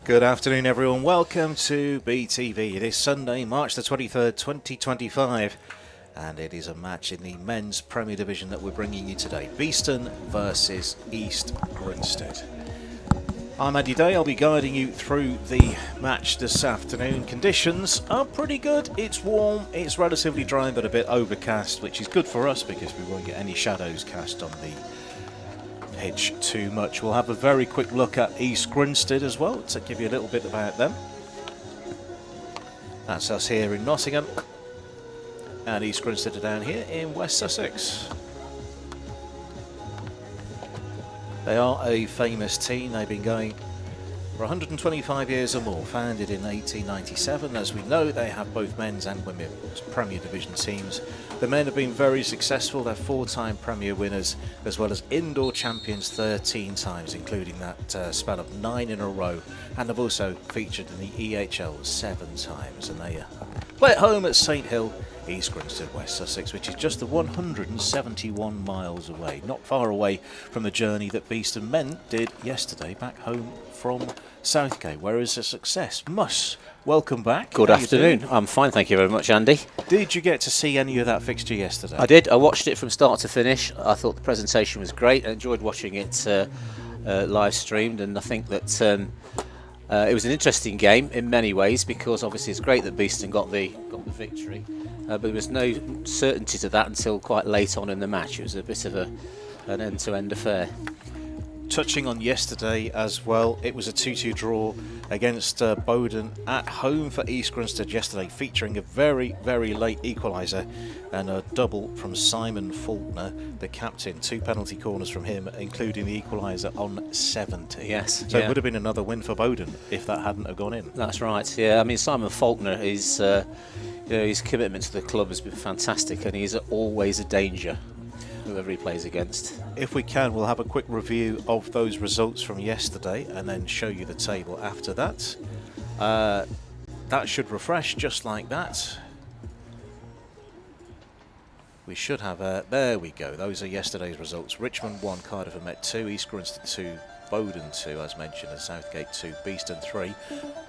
Good afternoon, everyone. Welcome to BTV. It is Sunday, March the 23rd, 2025, and it is a match in the men's Premier Division that we're bringing you today. Beeston versus East Grinstead. I'm Andy Day. I'll be guiding you through the match this afternoon. Conditions are pretty good. It's warm, it's relatively dry, but a bit overcast, which is good for us because we won't get any shadows cast on the pitch too much. We'll have a very quick look at East Grinstead as well to give you a little bit about them. That's us here in Nottingham, and East Grinstead are down here in West Sussex. They are a famous team. They've been going for 125 years or more, founded in 1897. As we know, they have both men's and women's Premier Division teams. The men have been very successful. They're four-time Premier winners, as well as indoor champions 13 times, including that spell of 9 in a row. And they've also featured in the EHL 7 times. And they play at home at St Hill, East Grinstead, West Sussex, which is just 171 miles away. Not far away from the journey that Beeston men did yesterday back home from Southgate, where is a success. Mus, welcome back. Good afternoon. I'm fine, thank you very much, Andy. Did you get to see any of that fixture yesterday? I did. I watched it from start to finish. I thought the presentation was great. I enjoyed watching it live streamed, and I think that it was an interesting game in many ways, because obviously it's great that Beeston got the victory, but there was no certainty to that until quite late on in the match. It was a bit of an end-to-end affair. Touching on yesterday as well, it was a 2-2 draw against Bowden at home for East Grinstead yesterday, featuring a very, very late equaliser and a double from Simon Faulkner, the captain. 2 penalty corners from him, including the equaliser on 70. Yes. So it would have been another win for Bowden if that hadn't have gone in. That's right. Yeah. I mean, Simon Faulkner is, his commitment to the club has been fantastic, and he's always a danger, whoever he plays against. If we can, we'll have a quick review of those results from yesterday and then show you the table after that. That should refresh just like that. We should have there we go. Those are yesterday's results. Richmond 1, Cardiff and Met 2, East Grinstead 2, Bowden 2, as mentioned, and Southgate 2, Beeston 3.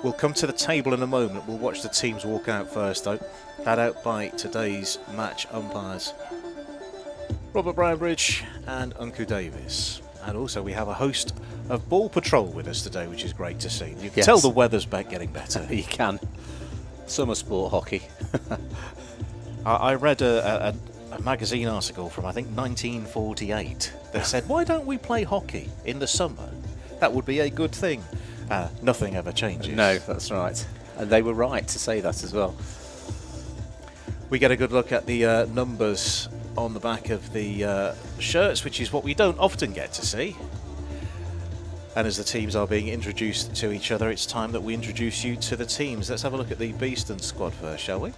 We'll come to the table in a moment. We'll watch the teams walk out first, though. Led out by today's match umpires, Robert Brownbridge and Uncle Davis. And also we have a host of Ball Patrol with us today, which is great to see. You can tell the weather's getting better. You can. Summer sport hockey. I read a magazine article from, I think, 1948 that said, why don't we play hockey in the summer? That would be a good thing. Nothing ever changes. No, that's right. And they were right to say that as well. We get a good look at the numbers on the back of the shirts, which is what we don't often get to see. And as the teams are being introduced to each other, it's time that we introduce you to the teams. Let's have a look at the Beeston squad first, shall we?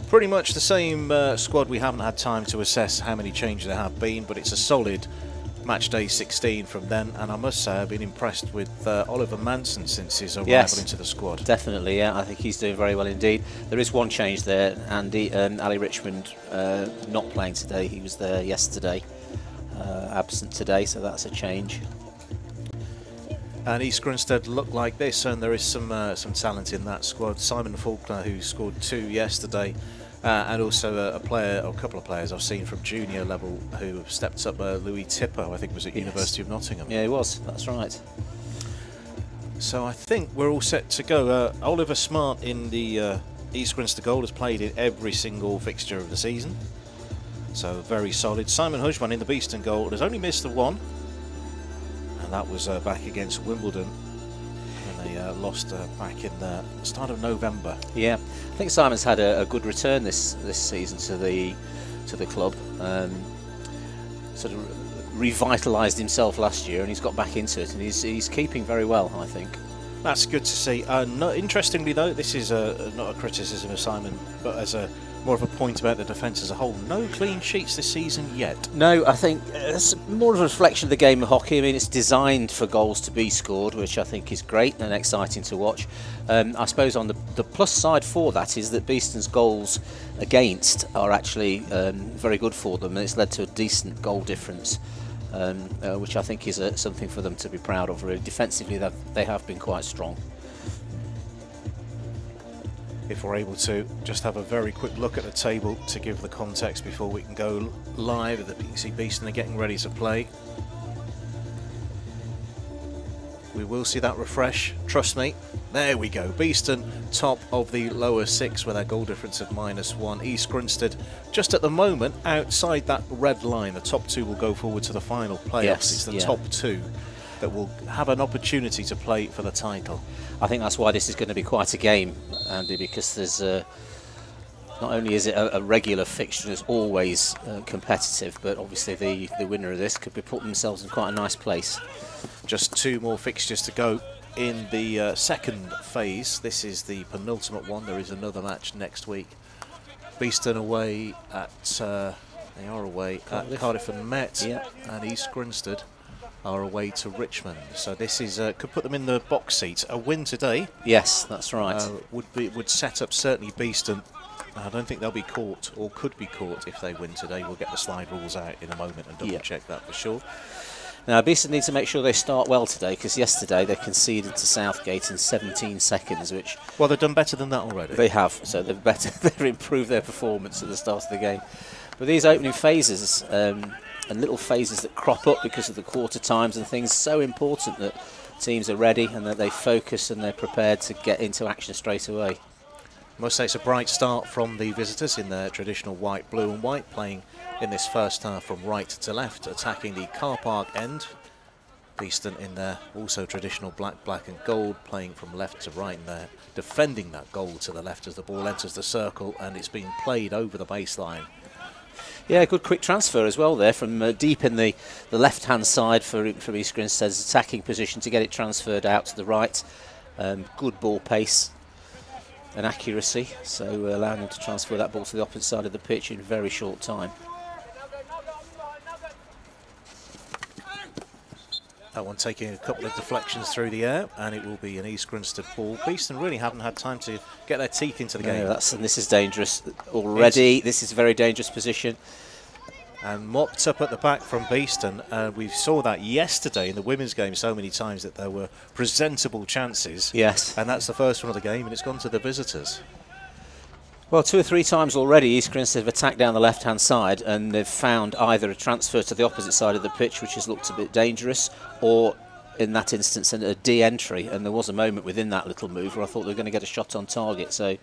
Pretty much the same squad. We haven't had time to assess how many changes there have been, but it's a solid match day 16 from then, and I must say I've been impressed with Oliver Manson since his arrival into the squad. Definitely, yeah. I think he's doing very well indeed. There is one change there, Andy. Ali Richmond not playing today. He was there yesterday, absent today, so that's a change. And East Grinstead look like this, and there is some talent in that squad. Simon Faulkner, who scored 2 yesterday, and also a player, or a couple of players I've seen from junior level who have stepped up. Louis Tipper, I think, was at University of Nottingham. Yeah, he was. That's right. So I think we're all set to go. Oliver Smart in the East Grinstead goal has played in every single fixture of the season, so very solid. Simon Husman in the Beeston goal has only missed the one, and that was back against Wimbledon. They lost back in the start of November. Yeah, I think Simon's had a good return this season to the club. Sort of revitalised himself last year, and he's got back into it, and he's keeping very well, I think. That's good to see. Interestingly, though, this is not a criticism of Simon, but as more of a point about the defence as a whole. No clean sheets this season yet. No, I think it's more of a reflection of the game of hockey. I mean, it's designed for goals to be scored, which I think is great and exciting to watch. I suppose on the plus side for that is that Beeston's goals against are actually very good for them, and it's led to a decent goal difference which I think is something for them to be proud of. Really, defensively, they have been quite strong. If we're able to just have a very quick look at the table to give the context before we can go live, you can see Beeston are getting ready to play. We will see that refresh, trust me. There we go, Beeston top of the lower six with a goal difference of -1. East Grinstead just at the moment outside that red line. The top two will go forward to the final playoffs. Yes, it's the yeah. top two that will have an opportunity to play for the title. I think that's why this is going to be quite a game, Andy, because there's not only is it a regular fixture that's always competitive, but obviously the winner of this could be putting themselves in quite a nice place. Just two more fixtures to go in the second phase. This is the penultimate one. There is another match next week. Beeston away at they are away at Cardiff and Met, yeah. and East Grinstead are away to Richmond. So this is could put them in the box seat. A win today, Yes, that's right. would set up certainly Beeston. I don't think they'll be caught, or could be caught, if they win today. We'll get the slide rules out in a moment and double check that for sure. Now, Beeston need to make sure they start well today, because yesterday they conceded to Southgate in 17 seconds, which... Well, they've done better than that already. They have, so they've improved their performance at the start of the game. But these opening phases and little phases that crop up because of the quarter times and things, so important that teams are ready and that they focus and they're prepared to get into action straight away. Must say it's a bright start from the visitors in their traditional white, blue and white, playing in this first half from right to left, attacking the car park end. Beeston in their also traditional black, black and gold, playing from left to right, and they're defending that goal to the left as the ball enters the circle and it's being played over the baseline. Yeah, good quick transfer as well there from deep in the left-hand side for East Grinstead's attacking position to get it transferred out to the right. Good ball pace and accuracy, so allowing them to transfer that ball to the opposite side of the pitch in a very short time. That one taking a couple of deflections through the air, and it will be an East Grinstead ball. Beeston really haven't had time to get their teeth into the game. And this is dangerous already. This is a very dangerous position. And mopped up at the back from Beeston. We saw that yesterday in the women's game so many times that there were presentable chances. Yes. And that's the first one of the game, and it's gone to the visitors. Well, 2 or 3 times already East Grinstead have attacked down the left-hand side, and they've found either a transfer to the opposite side of the pitch, which has looked a bit dangerous, or in that instance a de-entry. And there was a moment within that little move where I thought they were going to get a shot on target. So a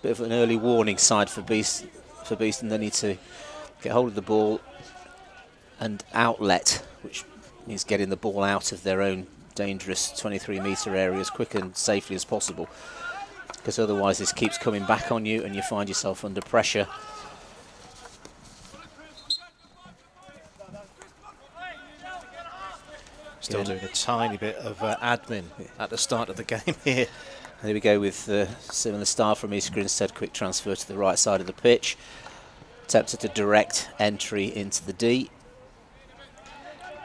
bit of an early warning side for Beeston. They need to get hold of the ball and outlet, which means getting the ball out of their own dangerous 23-metre area as quick and safely as possible, because otherwise this keeps coming back on you and you find yourself under pressure. Still doing a tiny bit of admin at the start of the game here. There we go with similar style from East Grinstead. Quick transfer to the right side of the pitch. Attempted a direct entry into the D.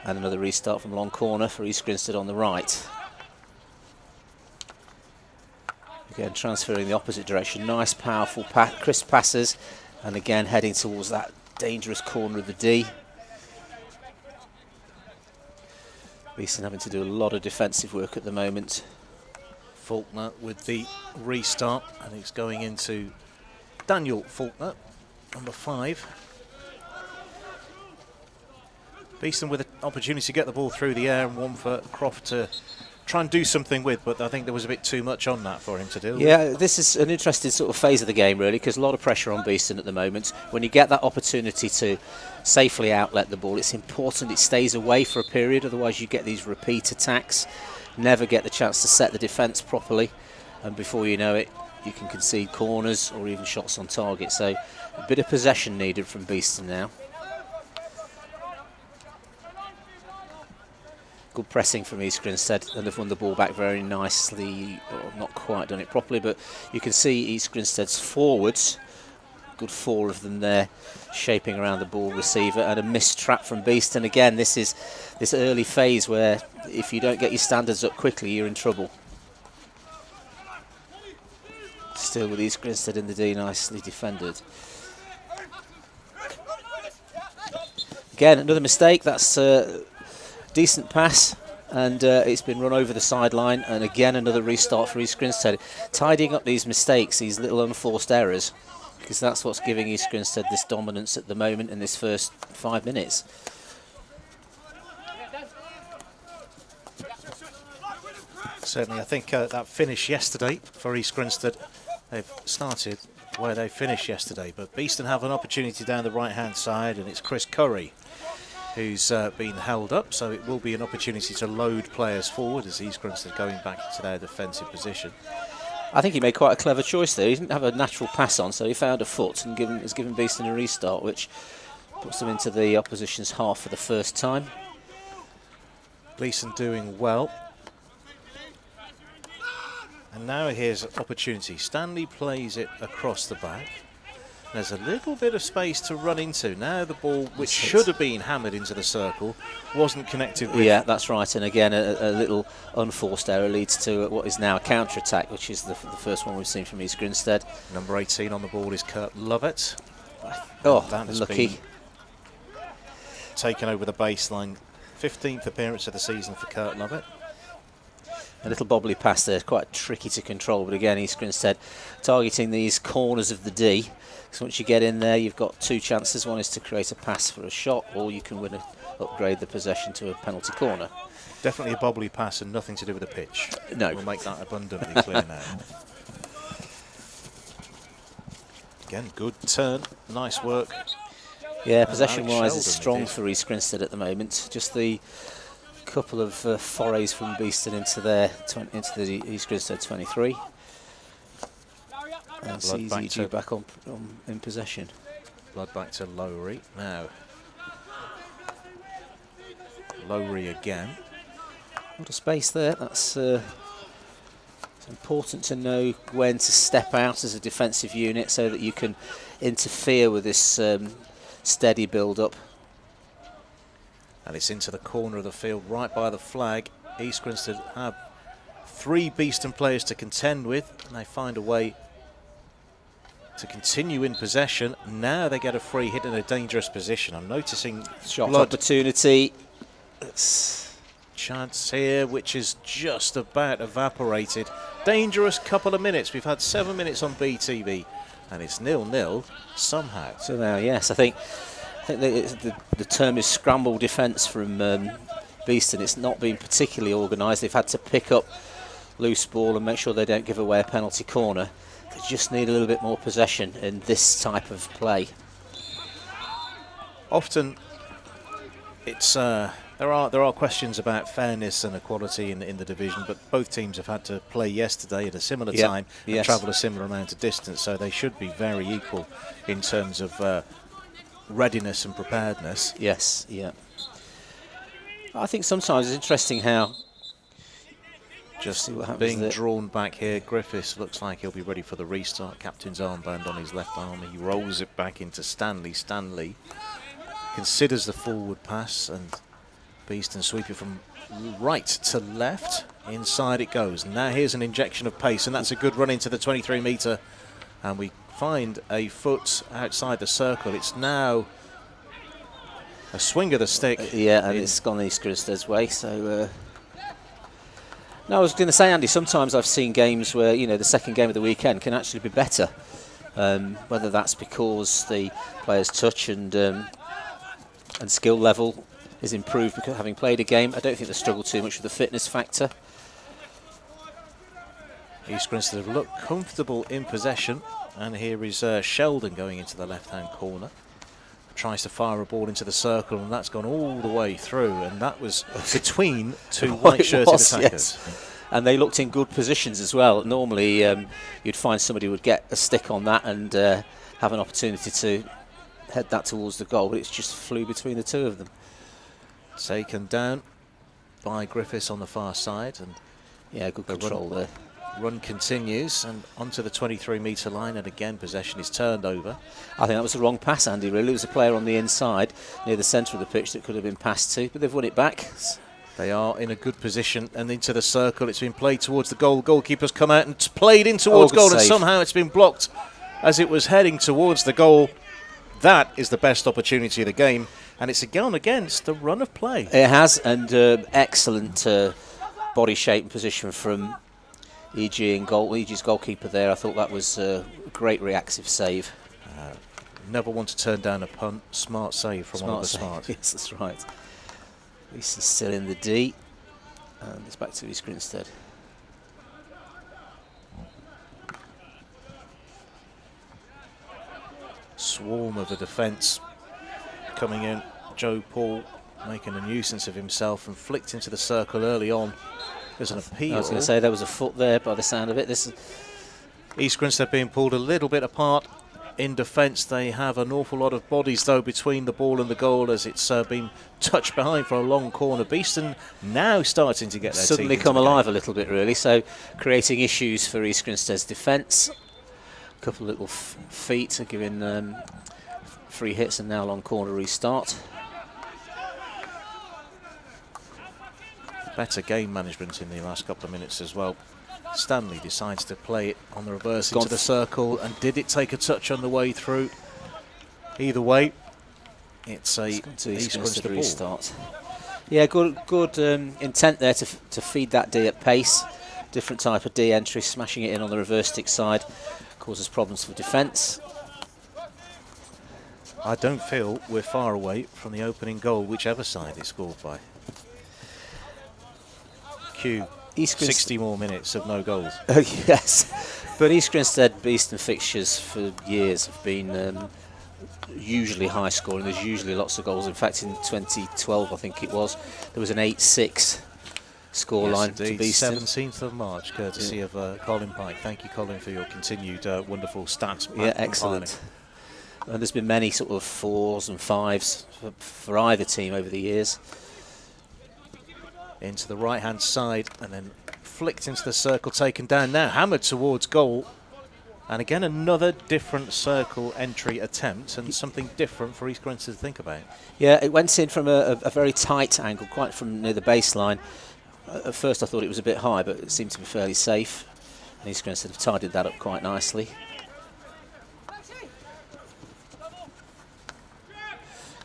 And another restart from long corner for East Grinstead on the right. Again, transferring the opposite direction. Nice, powerful, crisp passes. And again, heading towards that dangerous corner of the D. Beeston having to do a lot of defensive work at the moment. Faulkner with the restart, and it's going into Daniel Faulkner, number 5. Beeston with an opportunity to get the ball through the air, and one for Croft to try and do something with, but I think there was a bit too much on that for him to do. Yeah, this is an interesting sort of phase of the game, really, because a lot of pressure on Beeston at the moment. When you get that opportunity to safely outlet the ball, it's important it stays away for a period, otherwise you get these repeat attacks, never get the chance to set the defence properly, and before you know it, you can concede corners or even shots on target. So a bit of possession needed from Beeston now. Good pressing from East Grinstead, and they've won the ball back very nicely. Well, not quite done it properly, but you can see East Grinstead's forwards, good 4 of them there, shaping around the ball receiver, and a missed trap from Beeston. Again, this is this early phase where if you don't get your standards up quickly, you're in trouble. Still with East Grinstead in the D, nicely defended. Again, another mistake. That's a decent pass, and it's been run over the sideline. And again, another restart for East Grinstead. Tidying up these mistakes, these little unforced errors, because that's what's giving East Grinstead this dominance at the moment in this first 5 minutes. Certainly, I think that finish yesterday for East Grinstead, they've started where they finished yesterday, but Beeston have an opportunity down the right-hand side, and it's Chris Curry who's been held up, so it will be an opportunity to load players forward as East Grinstead going back into their defensive position. I think he made quite a clever choice there. He didn't have a natural pass on, so he found a foot and has given Beeston a restart, which puts them into the opposition's half for the first time. Beeston doing well. And now here's an opportunity. Stanley plays it across the back. There's a little bit of space to run into. Now the ball, which should have been hammered into the circle, wasn't connected with. Yeah, that's right. And again, a little unforced error leads to what is now a counter-attack, which is the first one we've seen from East Grinstead. Number 18 on the ball is Kurt Lovett. Oh, that has lucky. been taken over the baseline. 15th appearance of the season for Kurt Lovett. A little bobbly pass there, quite tricky to control, but again, East Grinstead targeting these corners of the D. So once you get in there, you've got two chances. One is to create a pass for a shot, or you can upgrade the possession to a penalty corner. Definitely a bobbly pass and nothing to do with the pitch. No. We'll make that abundantly clear now. Again, good turn, nice work. Yeah, possession-wise, it's Sheldon, strong indeed. for East Grinstead at the moment. Just the couple of forays from Beeston into the East Grinstead 23. And CZG back on in possession. Blood back to Lowry now. Lowry again. A lot of space there. That's it's important to know when to step out as a defensive unit so that you can interfere with this steady build-up. And it's into the corner of the field, right by the flag. East Grinstead have 3 Beeston players to contend with, and they find a way to continue in possession. Now they get a free hit in a dangerous position. I'm noticing Shot blood opportunity. chance here, which is just about evaporated. Dangerous couple of minutes. We've had 7 minutes on BTV, and it's 0-0 somehow. So now, yes, I think the term is scramble defence from Beeston. It's not been particularly organised. They've had to pick up loose ball and make sure they don't give away a penalty corner. They just need a little bit more possession in this type of play. Often, it's there are questions about fairness and equality in the division, but both teams have had to play yesterday at a similar time and travel a similar amount of distance, so they should be very equal in terms of readiness and preparedness. Yes, yeah. I think sometimes it's interesting how Just happens being there. drawn back here. Griffiths looks like he'll be ready for the restart. Captain's armband on his left arm. He rolls it back into Stanley. Stanley considers the forward pass, and Beeston sweep it from right to left. Inside it goes. Now here's an injection of pace, and that's a good run into the 23 metre. And we find a foot outside the circle. It's now a swing of the stick. Yeah, and it's gone East Grinstead's way, so... No, I was going to say, Andy, sometimes I've seen games where, you know, the second game of the weekend can actually be better. Whether that's because the players' touch and skill level is improved because having played a game. I don't think they struggle too much with the fitness factor. East Grinstead have looked comfortable in possession, and here is Sheldon going into the left-hand corner. Tries to fire a ball into the circle, and that's gone all the way through, and that was between two white-shirted attackers. Yes. And they looked in good positions as well. Normally you'd find somebody would get a stick on that and have an opportunity to head that towards the goal, but it's just flew between the two of them. Taken down by Griffiths on the far side, and yeah, good control there. Run continues and onto the 23 metre line, and again possession is turned over. I think that was the wrong pass, Andy, really. There was a player on the inside near the centre of the pitch that could have been passed to, but they've won it back. They are in a good position, and into the circle. It's been played towards the goal. Goalkeeper's come out and it's played in towards goal, and somehow it's been blocked as it was heading towards the goal. That is the best opportunity of the game. And it's gone against the run of play. It has, and excellent body shape and position from EG and EG's goalkeeper there. I thought that was a great reactive save. Never want to turn down a punt. Smart save from Oliver Smart. Yes, that's right. Beeston still in the D, and it's back to East Grinstead. Swarm of the defence coming in. Joe Paul making a nuisance of himself and flicked into the circle early on. There's an appeal. I was going to say there was a foot there by the sound of it. This is East Grinstead being pulled a little bit apart in defence. They have an awful lot of bodies though between the ball and the goal as it's been touched behind for a long corner. Beeston now starting to get their suddenly come alive a little bit really, so creating issues for East Grinstead's defence. A couple of little feet are giving free hits and now long corner restart. Better game management in the last couple of minutes as well. Stanley decides to play it on the reverse into the circle, and did it take a touch on the way through? Either way, it's a East Grinstead restart. Yeah, good intent there to feed that D at pace. Different type of D entry, smashing it in on the reverse stick side causes problems for defence. I don't feel we're far away from the opening goal, whichever side is scored by. Q. 60 more minutes of no goals. Yes, but East Grinstead Beeston fixtures for years have been usually high scoring. There's usually lots of goals. In fact, in 2012, I think it was, there was an 8-6 scoreline to Beeston. 17th of March, courtesy of Colin Pike. Thank you, Colin, for your continued wonderful stats. Yeah, excellent. And there's been many sort of 4s and 5s for either team over the years. Into the right-hand side and then flicked into the circle, taken down now, hammered towards goal. And again, another different circle entry attempt and something different for East Grinstead to think about. Yeah, it went in from a very tight angle, quite from near the baseline. At first I thought it was a bit high, but it seemed to be fairly safe. And East Grinstead have tidied that up quite nicely.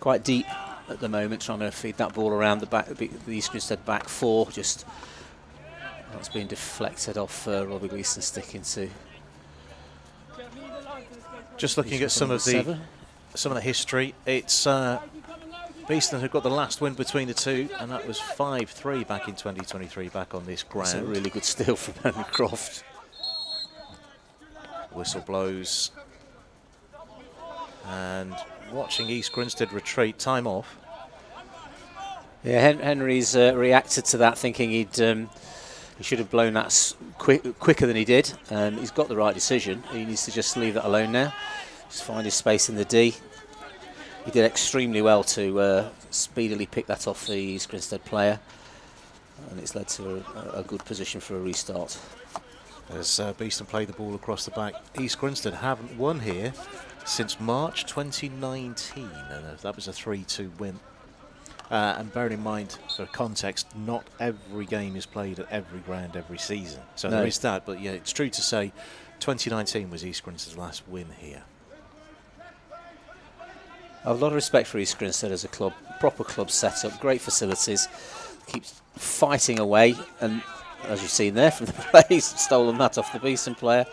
Quite deep at the moment, trying to feed that ball around the back, the East Grinstead back four. Just that's being deflected off Robbie Beeston sticking to. Just looking at some of the history, it's Beeston who got the last win between the two, and that was 5-3 back in 2023, back on this ground. That's a really good steal from Henry Croft. Whistle blows, and watching East Grinstead retreat, time off. Yeah, Henry's reacted to that, thinking he should have blown that quicker than he did. He's got the right decision. He needs to just leave that alone now. Just find his space in the D. He did extremely well to speedily pick that off the East Grinstead player, and it's led to a good position for a restart. As Beeston played the ball across the back, East Grinstead haven't won here since March 2019, and that was a 3-2 win. And bearing in mind, for context, not every game is played at every ground every season. So there is that, but yeah, it's true to say 2019 was East Grinstead's last win here. I have a lot of respect for East Grinstead as a club, proper club setup, great facilities, keeps fighting away, and as you've seen there from the play, he's stolen that off the Beeston player.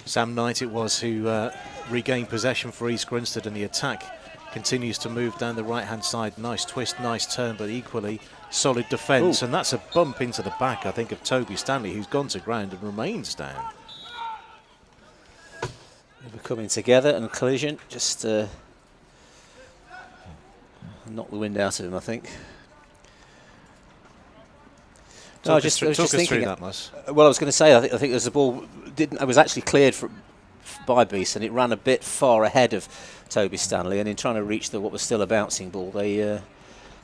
Sam Knight it was who regained possession for East Grinstead, and the attack continues to move down the right-hand side. Nice twist, nice turn, but equally solid defence. And that's a bump into the back, I think, of Toby Stanley, who's gone to ground and remains down. They were coming together, and collision just knocked the wind out of him, I think. No, I was just thinking that much. Well, I was going to say, I think as the ball it was actually cleared by Beeston, it ran a bit far ahead of Toby Stanley, and in trying to reach what was still a bouncing ball, they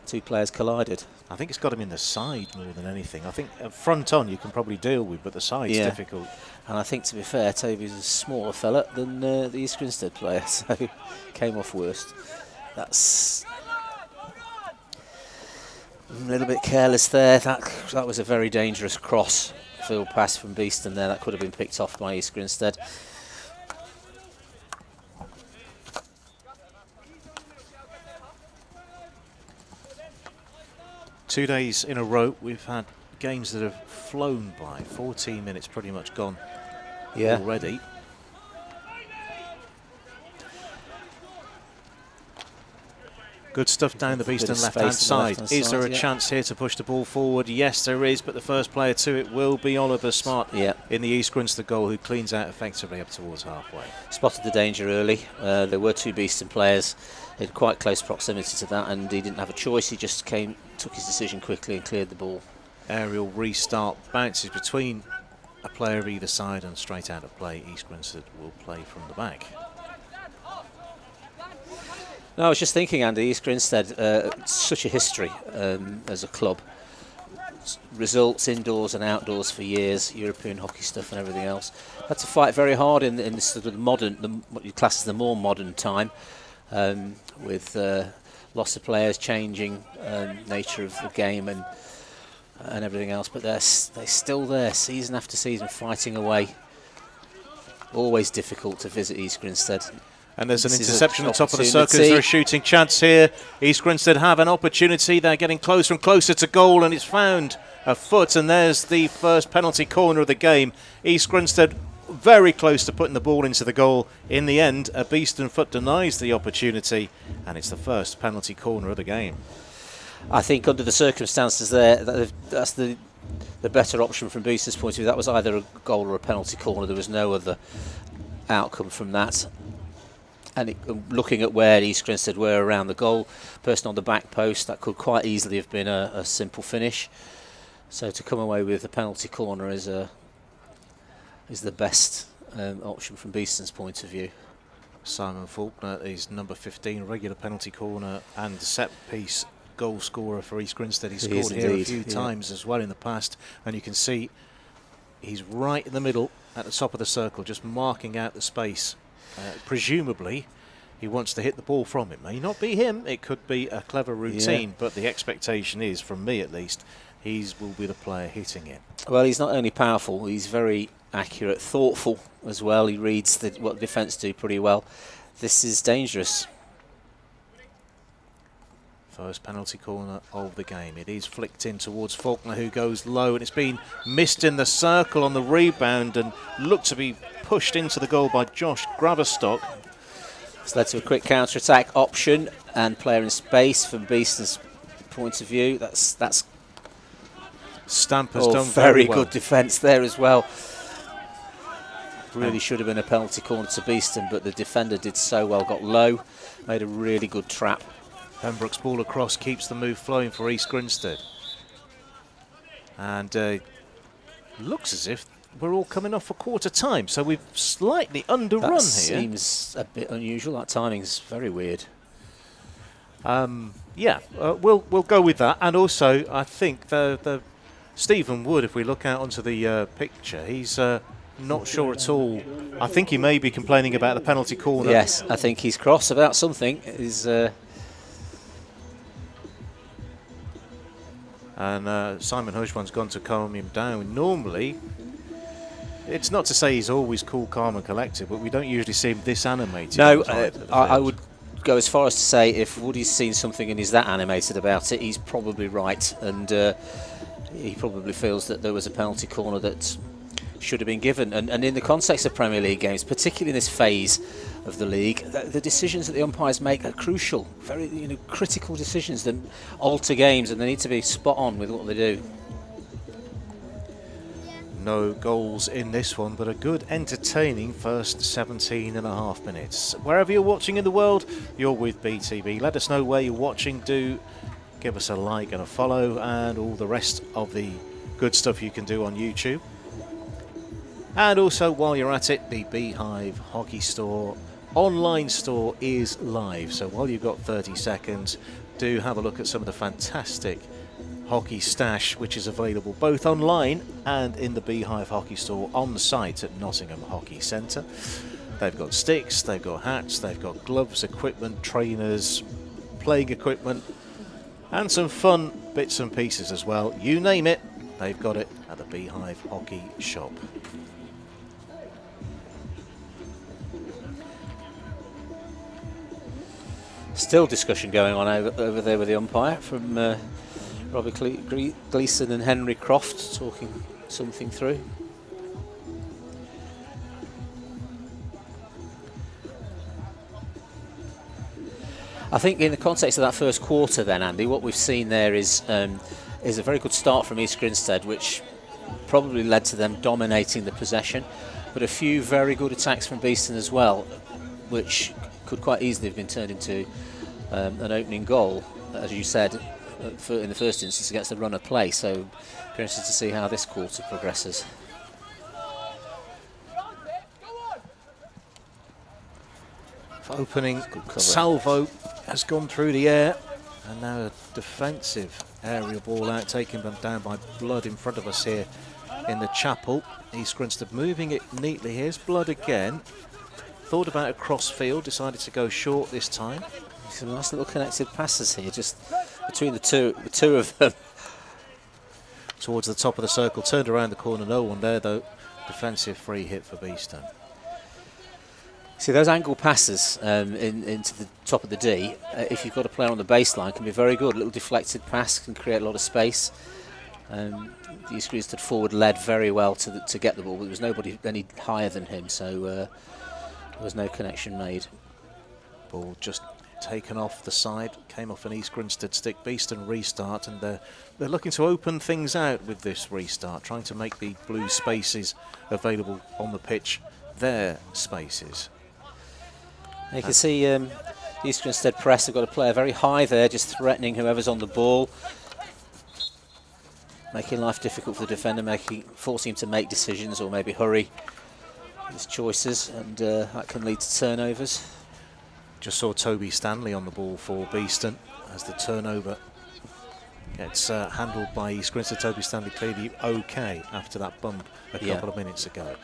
two players collided. I think it's got him in the side more than anything. I think front on you can probably deal with, but the side's difficult. And I think, to be fair, Toby's a smaller fella than the East Grinstead player, so came off worst. That's a little bit careless there. That was a very dangerous cross field pass from Beeston there. That could have been picked off by East Grinstead. 2 days in a row, we've had games that have flown by. 14 minutes pretty much gone already. Good stuff down the Beeston left-hand side. Is there a chance here to push the ball forward? Yes, there is, but the first player to it will be Oliver Smart in the East Grinstead goal, who cleans out effectively up towards halfway. Spotted the danger early. There were 2 Beeston players in quite close proximity to that, and he didn't have a choice. He just took his decision quickly and cleared the ball. Aerial restart, bounces between a player of either side and straight out of play. East Grinstead will play from the back. No, I was just thinking, Andy, East Grinstead, such a history as a club. Results indoors and outdoors for years, European hockey stuff and everything else. Had to fight very hard in this sort of modern, what you class as the more modern time, with loss of players, changing nature of the game and everything else. But they're still there, season after season, fighting away. Always difficult to visit East Grinstead. And there's an interception on top of the circle. Is there a shooting chance here? East Grinstead have an opportunity. They're getting closer and closer to goal, and it's found a foot, and there's the first penalty corner of the game. East Grinstead very close to putting the ball into the goal. In the end, a Beeston foot denies the opportunity, and it's the first penalty corner of the game. I think under the circumstances there, that's the better option from Beeston's point of view. That was either a goal or a penalty corner. There was no other outcome from that. And looking at where East Grinstead were around the goal, person on the back post, that could quite easily have been a simple finish. So to come away with a penalty corner is the best option from Beeston's point of view. Simon Faulkner is number 15, regular penalty corner and set piece goal scorer for East Grinstead. He's scored here a few times as well in the past, and you can see he's right in the middle at the top of the circle, just marking out the space. Presumably he wants to hit the ball from it. May not be him, it could be a clever routine, but the expectation is, from me at least, he will be the player hitting it. Well, he's not only powerful, he's very accurate, thoughtful as well. He reads what the defence do pretty well. This is dangerous. First penalty corner of the game. It is flicked in towards Faulkner, who goes low, and it's been missed in the circle on the rebound and looked to be pushed into the goal by Josh Graverstock. It's led to a quick counter-attack option and player in space from Beeston's point of view. That's Stamper's done very well. Good defence there as well. Really should have been a penalty corner to Beeston, but the defender did so well, got low, made a really good trap. Pembroke's ball across keeps the move flowing for East Grinstead. And looks as if we're all coming off for quarter time, so we've slightly underrun here. Seems a bit unusual. That timing's very weird. We'll go with that. And also, I think the Stephen Wood, if we look out onto the picture, he's not sure at all. I think he may be complaining about the penalty corner. Yes, I think he's cross about something. And Simon Hushman's gone to calm him down. Normally, it's not to say he's always cool, calm and collected, but we don't usually see him this animated. No, I would go as far as to say if Woody's seen something and he's that animated about it, he's probably right. And he probably feels that there was a penalty corner that should have been given. And in the context of Premier League games, particularly in this phase of the league, the decisions that the umpires make are crucial, very critical decisions that alter games, and they need to be spot on with what they do. No goals in this one, but a good entertaining first 17.5 minutes. Wherever you're watching in the world, you're with BTB. Let us know where you're watching. Do give us a like and a follow and all the rest of the good stuff you can do on YouTube. And also, while you're at it, the Beehive Hockey Store online store is live. So while you've got 30 seconds, do have a look at some of the fantastic hockey stash, which is available both online and in the Beehive Hockey Store on the site at Nottingham Hockey Centre. They've got sticks, they've got hats, they've got gloves, equipment, trainers, playing equipment, and some fun bits and pieces as well. You name it, they've got it at the Beehive Hockey Shop. Still discussion going on over there with the umpire from Robert Gleeson and Henry Croft talking something through. I think in the context of that first quarter then, Andy, what we've seen there is a very good start from East Grinstead, which probably led to them dominating the possession, but a few very good attacks from Beeston as well, which could quite easily have been turned into an opening goal, as you said, in the first instance against the run of play. So we're interested to see how this quarter progresses. Opening salvo has gone through the air, and now a defensive aerial ball out, taken down by Blood in front of us here in the chapel. East Grinstead moving it neatly. Here's Blood again. Thought about a cross field, decided to go short this time. Some nice little connected passes here, just between the two of them. Towards the top of the circle, turned around the corner, no one there though. Defensive free hit for Beeston. See, those angle passes into the top of the D, if you've got a player on the baseline, can be very good. A little deflected pass can create a lot of space. The East Grinstead forward led very well to get the ball, but there was nobody any higher than him, so there was no connection made. Ball just taken off the side, came off an East Grinstead stick. Beeston restart, and they're looking to open things out with this restart, trying to make the blue spaces available on the pitch their spaces. You can see East Grinstead press have got a player very high there, just threatening whoever's on the ball, making life difficult for the defender, forcing him to make decisions or maybe hurry his choices, and that can lead to turnovers. Just saw Toby Stanley on the ball for Beeston as the turnover gets handled by East Grinstead. Toby Stanley clearly okay after that bump a couple of minutes ago.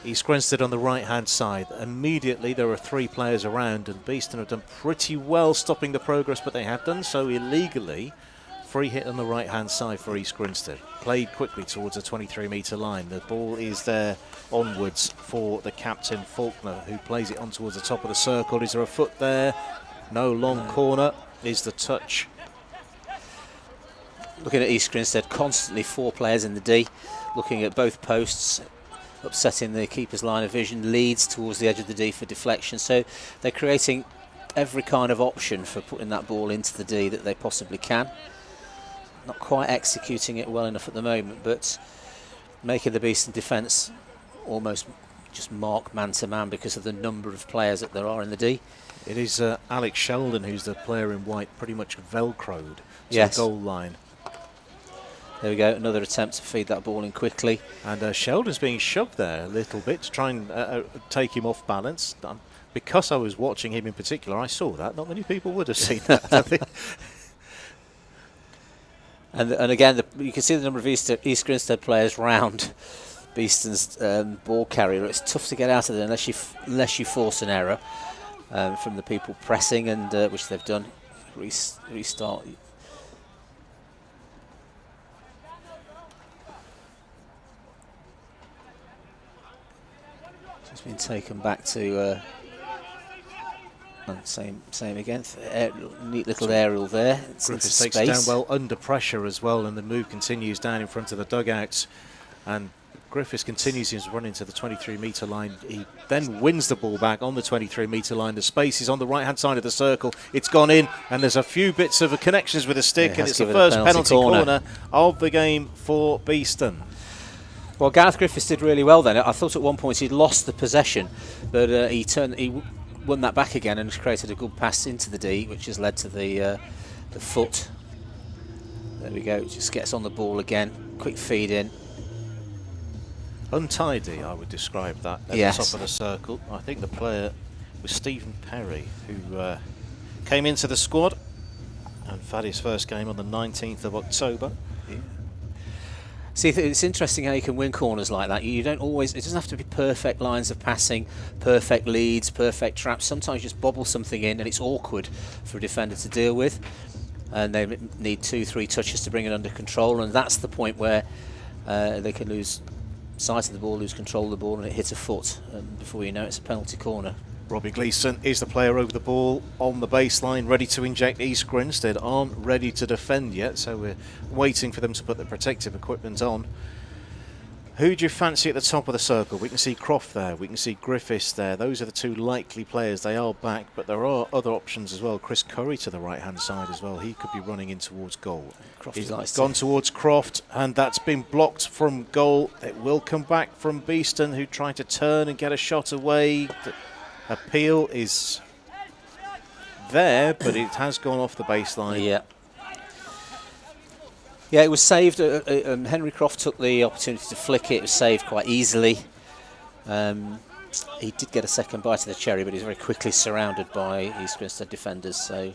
East Grinstead on the right hand side. Immediately there are three players around, and Beeston have done pretty well stopping the progress, but they have done so illegally. Free hit on the right hand side for East Grinstead. Played quickly towards the 23-metre line. The ball is there onwards for the captain Faulkner, who plays it on towards the top of the circle. Is there a foot there? No. Long corner is the touch. Looking at East Grinstead, constantly four players in the D, looking at both posts, upsetting the keeper's line of vision, leads towards the edge of the D for deflection. So they're creating every kind of option for putting that ball into the D that they possibly can. Not quite executing it well enough at the moment, but making the Beeston defence almost just mark man-to-man because of the number of players that there are in the D. It is Alex Sheldon, who's the player in white, pretty much velcroed to the goal line. There we go, another attempt to feed that ball in quickly. And Sheldon's being shoved there a little bit to try and take him off balance. Because I was watching him in particular, I saw that. Not many people would have seen that, I think. And again, you can see the number of East Grinstead players round Beeston's ball carrier. It's tough to get out of there unless you force an error from the people pressing, and which they've done. Restart. It's been taken back to same again. Neat little aerial there. Griffiths takes it down well under pressure as well, and the move continues down in front of the dugouts. And Griffiths continues his run into the 23-metre line. He then wins the ball back on the 23-metre line. The space is on the right-hand side of the circle. It's gone in, and there's a few bits of connections with a stick, and it's the first penalty corner of the game for Beeston. Well, Gareth Griffiths did really well then. I thought at one point he'd lost the possession, but he won that back again and created a good pass into the D, which has led to the foot. There we go, just gets on the ball again, quick feed in. Untidy, I would describe that at the top of the circle. I think the player was Stephen Perry, who came into the squad and had his first game on the 19th of October. See, it's interesting how you can win corners like that. You don't always, it doesn't have to be perfect lines of passing, perfect leads, perfect traps. Sometimes you just bobble something in and it's awkward for a defender to deal with. And they need 2-3 touches to bring it under control. And that's the point where they can lose sight of the ball, lose control of the ball, and it hits a foot. And before you know it, it's a penalty corner. Robbie Gleeson is the player over the ball on the baseline, ready to inject. East Grinstead aren't ready to defend yet, so we're waiting for them to put the protective equipment on. Who do you fancy at the top of the circle? We can see Croft there, we can see Griffiths there. Those are the two likely players. They are back, but there are other options as well. Chris Curry to the right-hand side as well. He could be running in towards goal. He's gone towards Croft, and that's been blocked from goal. It will come back from Beeston, who tried to turn and get a shot away. The appeal is there, but it has gone off the baseline. Yeah. Yeah, it was saved. Henry Croft took the opportunity to flick it. It was saved quite easily. He did get a second bite of the cherry, but he was very quickly surrounded by East Grinstead defenders. So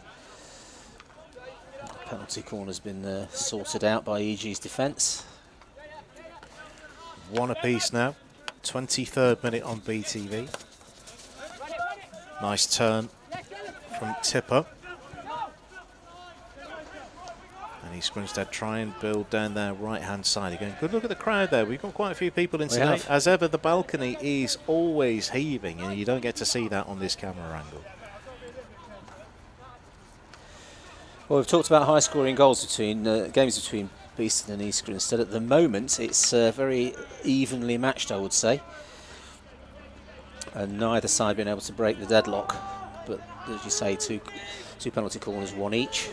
the penalty corner's been sorted out by EG's defence. One apiece now. 23rd minute on BTV. Nice turn from Tipper. And East Grinstead try and build down their right-hand side again. Good look at the crowd there. We've got quite a few people in today. As ever, the balcony is always heaving, and you don't get to see that on this camera angle. Well, we've talked about high-scoring goals between games between Beeston and East Grinstead. At the moment, it's very evenly matched, I would say. And neither side been able to break the deadlock. But as you say, two penalty corners, one each.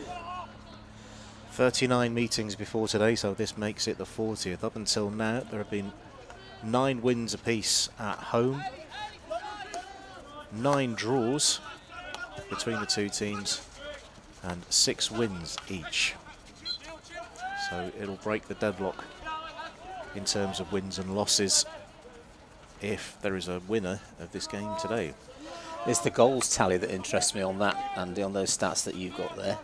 39 meetings before today, so this makes it the 40th. Up until now, there have been 9 wins apiece at home, 9 draws between the two teams, and 6 wins each. So it'll break the deadlock in terms of wins and losses if there is a winner of this game today. It's the goals tally that interests me on that, Andy, on those stats that you've got there.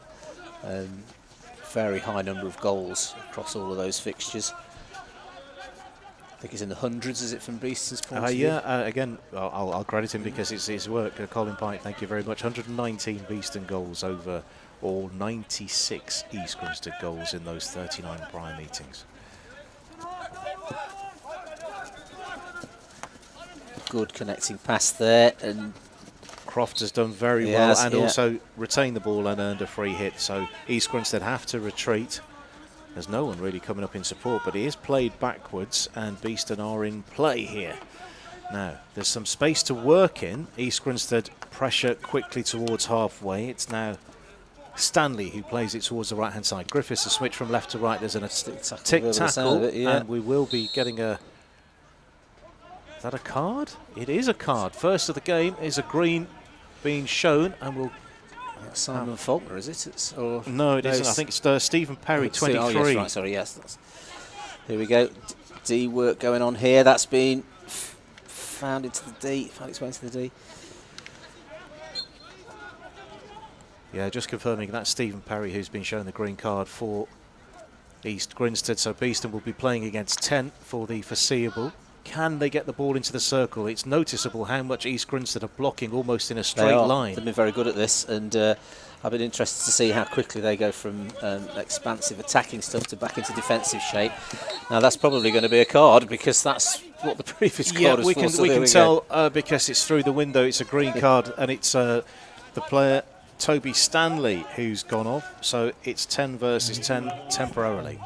Very high number of goals across all of those fixtures. I think it's in the hundreds, is it, from Beeston's point of view? Yeah, again, I'll credit him because it's his work. Colin Pike, thank you very much. 119 Beeston goals over all 96 East Grinstead goals in those 39 prior meetings. Good connecting pass there, and Croft has done very well and also retained the ball and earned a free hit. So East Grinstead have to retreat. There's no one really coming up in support, but he is played backwards and Beeston are in play here. Now, there's some space to work in. East Grinstead pressure quickly towards halfway. It's now Stanley who plays it towards the right-hand side. Griffiths has switched from left to right. There's a tick tackle, and we will be getting a... Is that a card? It is a card. First of the game is a green being shown, and we'll... Simon Faulkner, is it? Or no, it isn't. I think it's Stephen Perry, 23. Oh, yes, right, sorry, yes. Here we go. D work going on here. That's been found into the D, found its way into the D. Yeah, just confirming that's Stephen Perry who's been shown the green card for East Grinstead. So Beeston will be playing against 10 for the foreseeable. Can they get the ball into the circle? It's noticeable how much East Grinstead are blocking almost in a straight line. They've been very good at this, and I've been interested to see how quickly they go from expansive attacking stuff to back into defensive shape. Now that's probably going to be a card because that's what the previous card was for. We can tell because it's through the window. It's a green card, and it's the player Toby Stanley who's gone off. So it's 10 versus 10 temporarily.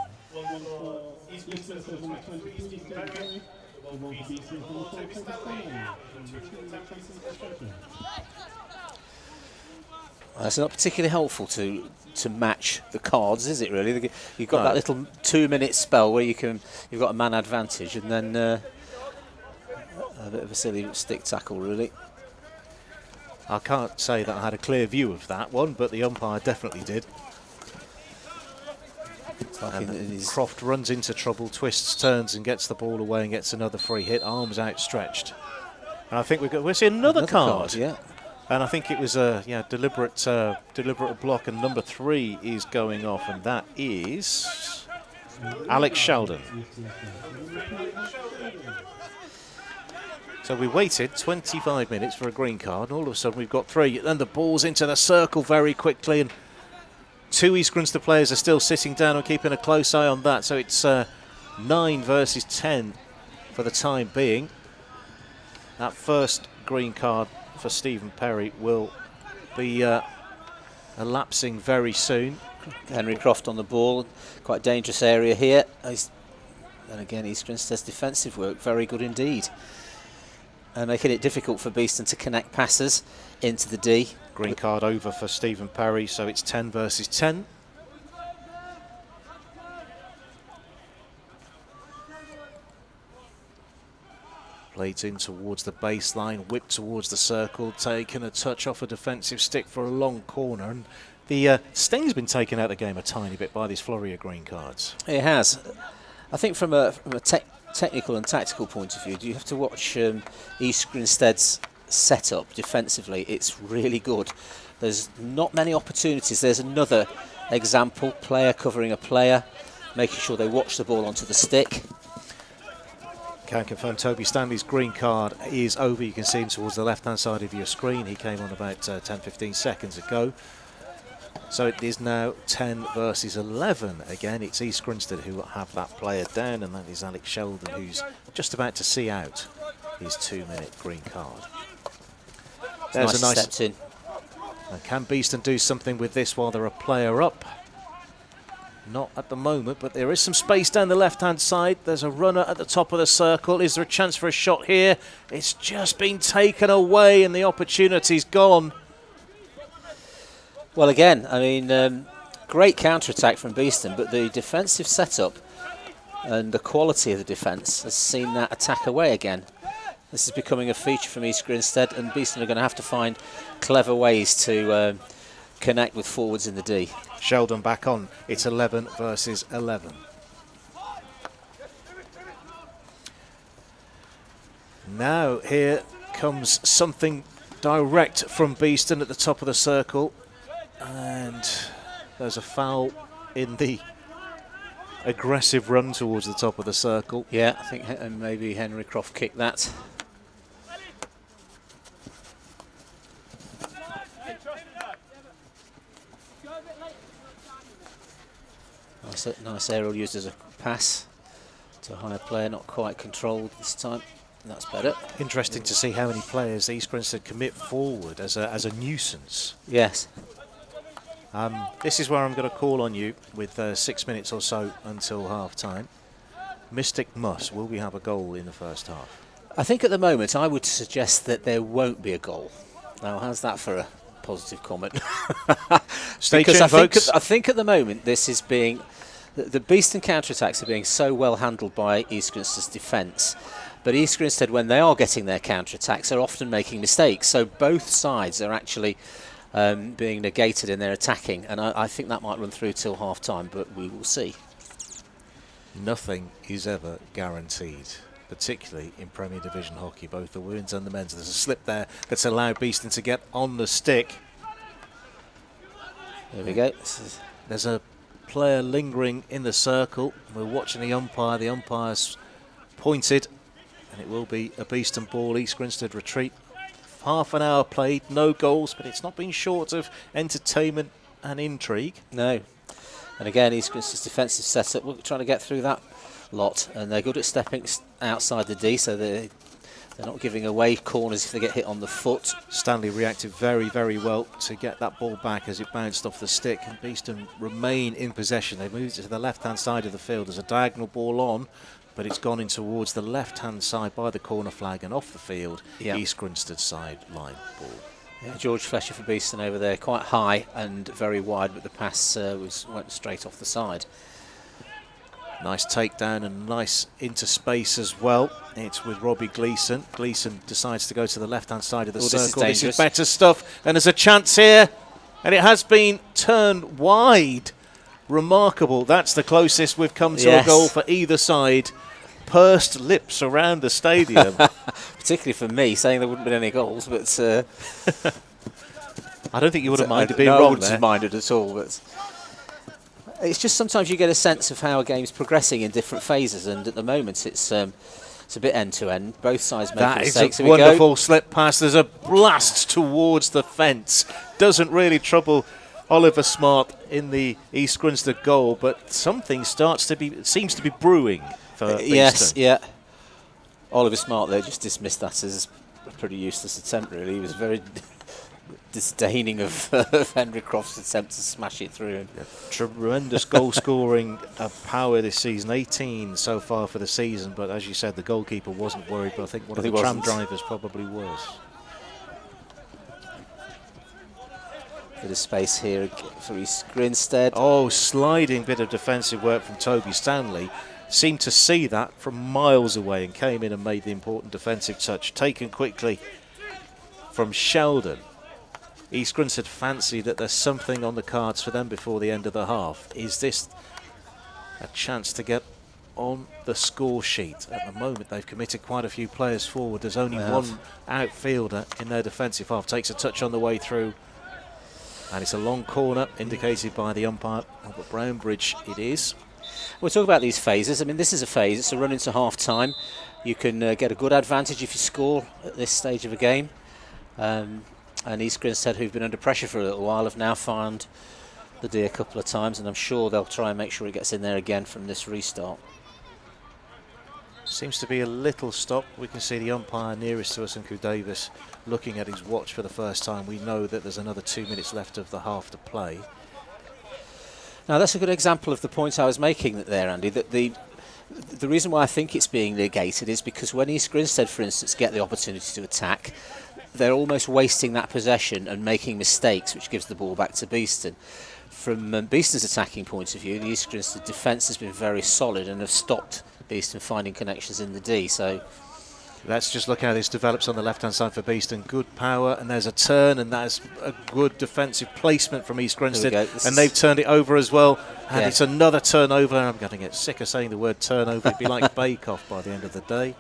It's not particularly helpful to match the cards, is it? Really, you've got that little 2-minute spell where you've got a man advantage, and then a bit of a silly stick tackle, really. I can't say that I had a clear view of that one, but the umpire definitely did. And Croft runs into trouble, twists, turns, and gets the ball away and gets another free hit, arms outstretched. And I think we're seeing another card. Yeah. And I think it was a deliberate block, and number 3 is going off, and that is Alex Sheldon. So we waited 25 minutes for a green card, and all of a sudden we've got 3. Then the ball's into the circle very quickly, and 2 East Grinstead players are still sitting down and keeping a close eye on that. So it's 9 versus 10 for the time being. That first green card for Stephen Perry will be elapsing very soon. Henry Croft on the ball, quite dangerous area here. And again, East Grinstead's defensive work, very good indeed. And making it difficult for Beeston to connect passes into the D. Green card over for Stephen Perry, so it's 10 versus 10. Played in towards the baseline, whipped towards the circle, taken a touch off a defensive stick for a long corner. And the sting's been taken out of the game a tiny bit by this flurry of green cards. It has. I think from a technical and tactical point of view, you have to watch East Grinstead's setup defensively. It's really good. There's not many opportunities. There's another example, player covering a player, making sure they watch the ball onto the stick. Can confirm Toby Stanley's green card is over. You can see him towards the left-hand side of your screen. He came on about 10-15 seconds ago. So it is now 10 versus 11. Again, it's East Grinstead who have that player down, and that is Alex Sheldon, who's just about to see out his 2-minute green card. There's a nice steps in. And can Beeston do something with this while they're a player up? Not at the moment, but there is some space down the left-hand side. There's a runner at the top of the circle. Is there a chance for a shot here? It's just been taken away and the opportunity's gone. Well, again, I mean, great counter-attack from Beeston, but the defensive setup and the quality of the defence has seen that attack away again. This is becoming a feature from East Grinstead, and Beeston are going to have to find clever ways to connect with forwards in the D. Sheldon back on. It's 11 versus 11. Now here comes something direct from Beeston at the top of the circle. And there's a foul in the aggressive run towards the top of the circle. Yeah, I think maybe Henry Croft kicked that. Nice aerial used as a pass to a higher player, not quite controlled this time. That's better. Interesting to see how many players East Grinstead commit forward as a nuisance. Yes. This is where I'm going to call on you with 6 minutes or so until half-time. Mystic Muss, will we have a goal in the first half? I think at the moment I would suggest that there won't be a goal. Now, how's that for a positive comment? Stay tuned, folks. I think at the moment this is being... The Beeston counter-attacks are being so well handled by East Grinstead's defence. But East Grinstead, when they are getting their counter-attacks, are often making mistakes. So both sides are actually being negated in their attacking. And I think that might run through till half-time, but we will see. Nothing is ever guaranteed, particularly in Premier Division hockey, both the women's and the men's. There's a slip there that's allowed Beeston to get on the stick. There we go. There's a player lingering in the circle. We're watching the umpire. The umpire's pointed, and it will be a Beeston ball. East Grinstead retreat. Half an hour played, no goals, but it's not been short of entertainment and intrigue. No. And again, East Grinstead's defensive setup, we're trying to get through that lot, and they're good at stepping outside the D, so they're not giving away corners if they get hit on the foot. Stanley reacted very, very well to get that ball back as it bounced off the stick, and Beeston remain in possession. They moved it to the left-hand side of the field. There's a diagonal ball on, but it's gone in towards the left-hand side by the corner flag and off the field. Yep. East Grinstead sideline ball. Yeah, George Flesher for Beeston over there, quite high and very wide, but the pass went straight off the side. Nice takedown and nice into space as well. It's with Robbie Gleeson. Gleeson decides to go to the left-hand side of the circle. This is better stuff, and there's a chance here, and it has been turned wide. Remarkable. That's the closest we've come to a goal for either side. Pursed lips around the stadium. Particularly for me, saying there wouldn't have been any goals, but... I don't think you would have minded being wrong I wouldn't there. have minded at all, but... It's just sometimes you get a sense of how a game's progressing in different phases, and at the moment it's a bit end-to-end. Both sides make mistakes. That is a wonderful slip pass. There's a blast towards the fence. Doesn't really trouble Oliver Smart in the East Grinstead goal, but something seems to be brewing for Beeston. Yes, yeah. Oliver Smart there just dismissed that as a pretty useless attempt, really. He was very disdaining of Henry Croft's attempt to smash it through him. Tremendous goal scoring power this season, 18 so far for the season, but as you said, the goalkeeper wasn't worried, but I think one of the tram drivers probably was. Bit of space here for East Grinstead. Oh, sliding bit of defensive work from Toby Stanley. Seemed to see that from miles away and came in and made the important defensive touch. Taken quickly from Sheldon. East Grinstead fancy that there's something on the cards for them before the end of the half. Is this a chance to get on the score sheet? At the moment, they've committed quite a few players forward. There's only one outfielder in their defensive half. Takes a touch on the way through. And it's a long corner indicated by the umpire. Albert Brownbridge it is. We'll talk about these phases. I mean, this is a phase. It's a run into half-time. You can get a good advantage if you score at this stage of a game. And East Grinstead, who've been under pressure for a little while, have now found the D a couple of times, and I'm sure they'll try and make sure it gets in there again from this restart. Seems to be a little stop. We can see the umpire nearest to us, Uncle Davis, looking at his watch for the first time. We know that there's another 2 minutes left of the half to play. Now that's a good example of the point I was making there, Andy, that the reason why I think it's being negated is because when East Grinstead, for instance, get the opportunity to attack, they're almost wasting that possession and making mistakes, which gives the ball back to Beeston. From Beeston's attacking point of view, the East Grinstead defence has been very solid and have stopped Beeston finding connections in the D. So let's just look how this develops on the left-hand side for Beeston. Good power, and there's a turn, and that's a good defensive placement from East Grinstead. And they've turned it over as well, and it's another turnover. I'm going to get sick of saying the word turnover. It'd be like bake-off by the end of the day.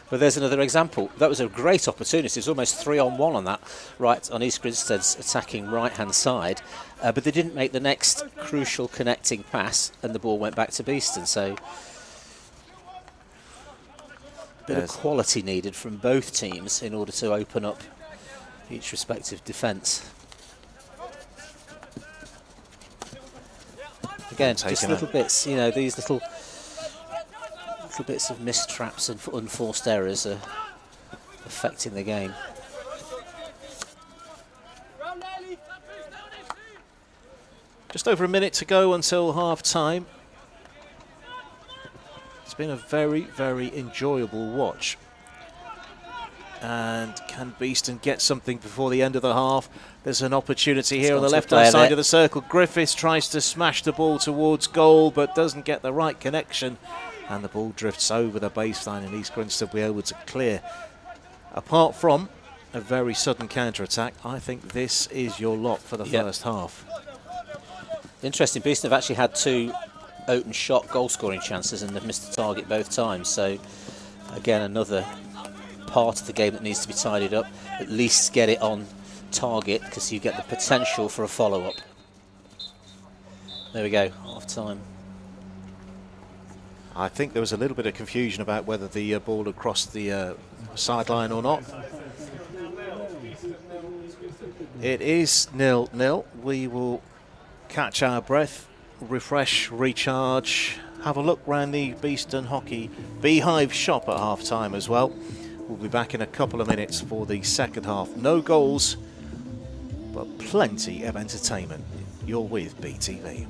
But there's another example. That was a great opportunity. It's almost 3-on-1 on that, right on East Grinstead's attacking right-hand side. But they didn't make the next crucial connecting pass, and the ball went back to Beeston. So a bit of quality needed from both teams in order to open up each respective defence. Again, just little bits, you know, these little bits of missed traps and unforced errors are affecting the game. Just over a minute to go until half-time. It's been a very, very enjoyable watch. And can Beeston get something before the end of the half? There's an opportunity here on the left-hand side of the circle. Griffiths tries to smash the ball towards goal, but doesn't get the right connection. And the ball drifts over the baseline, and East Grinstead will be able to clear. Apart from a very sudden counter-attack, I think this is your lot for the first half. Interesting, Beeston have actually had 2 open shot goal-scoring chances, and they've missed the target both times. So, again, another part of the game that needs to be tidied up. At least get it on target, because you get the potential for a follow-up. There we go, half-time. I think there was a little bit of confusion about whether the ball had crossed the sideline or not. It is 0-0. We will catch our breath, refresh, recharge, have a look round the Beeston Hockey Beehive shop at half-time as well. We'll be back in a couple of minutes for the second half. No goals, but plenty of entertainment. You're with BTV.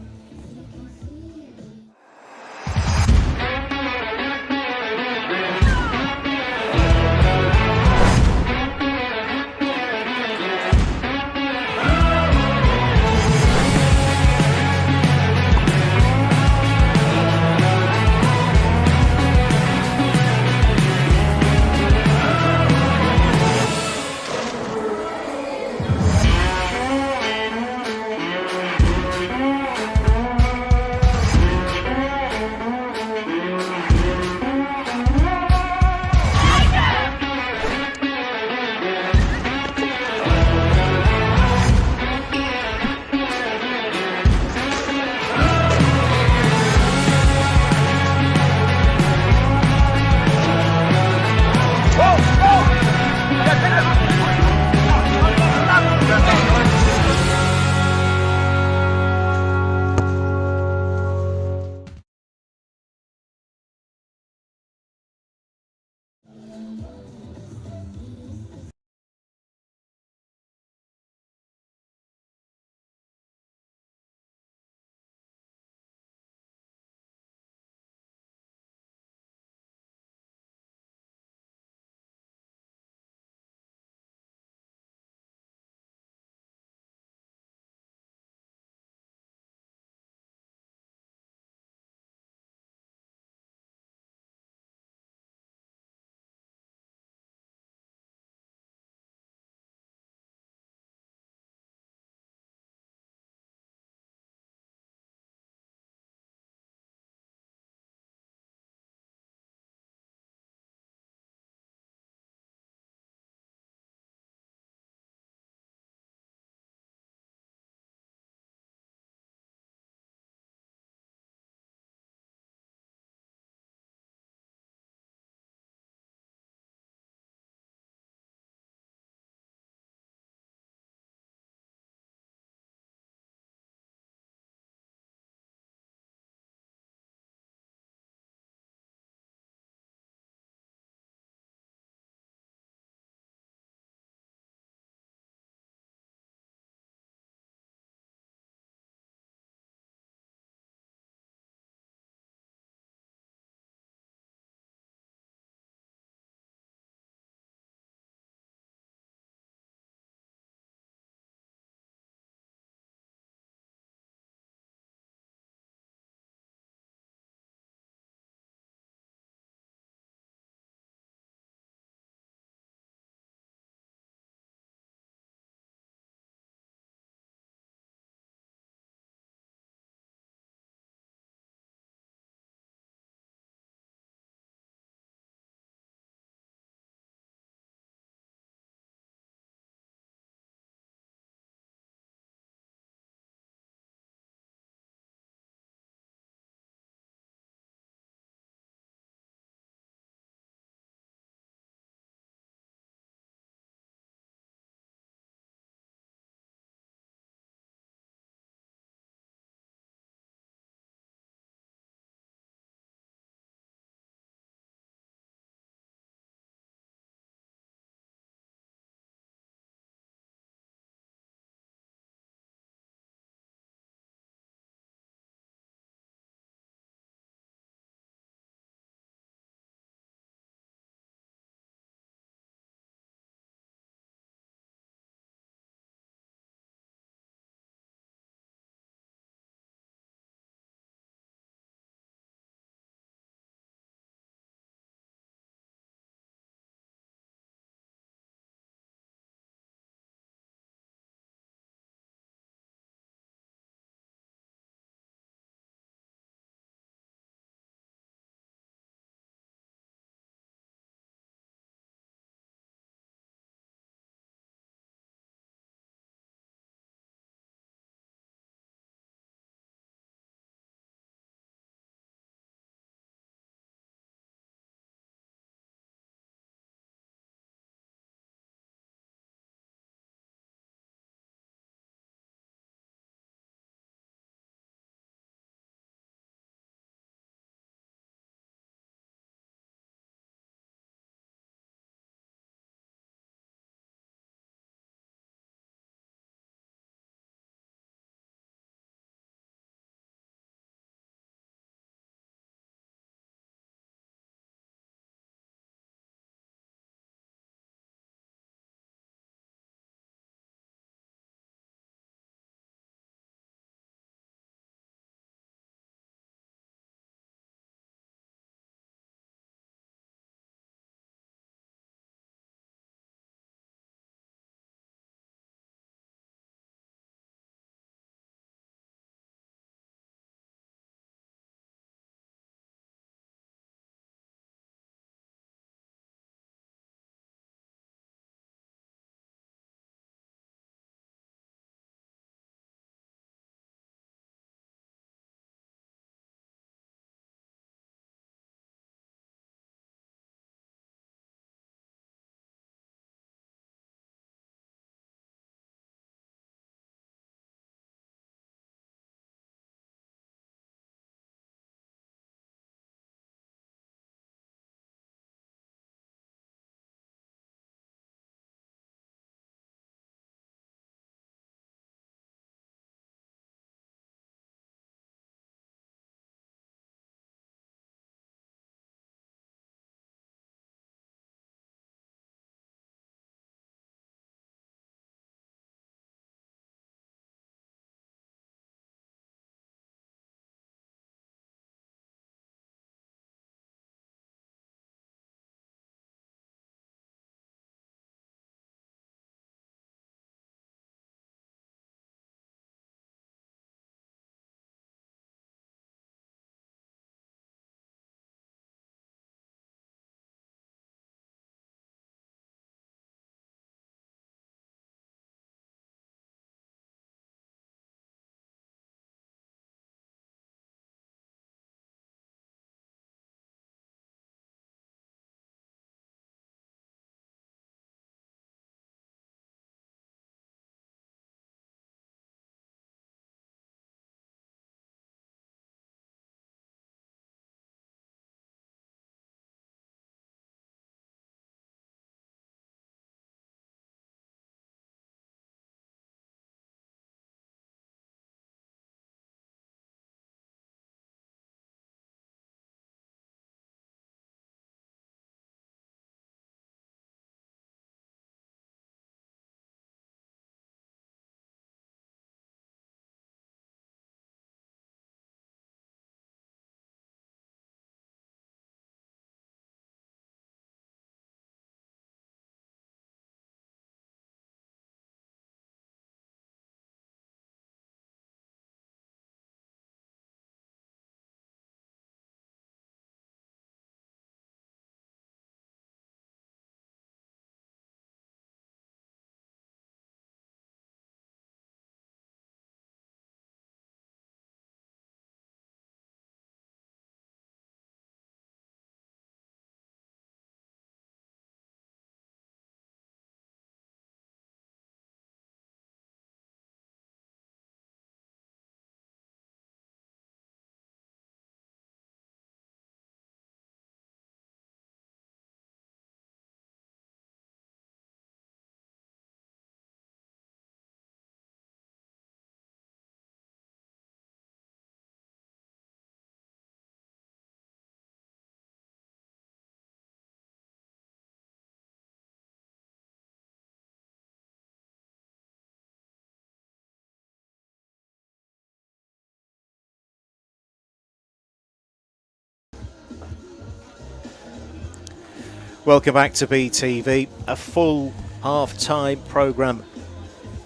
Welcome back to BTV, a full half-time programme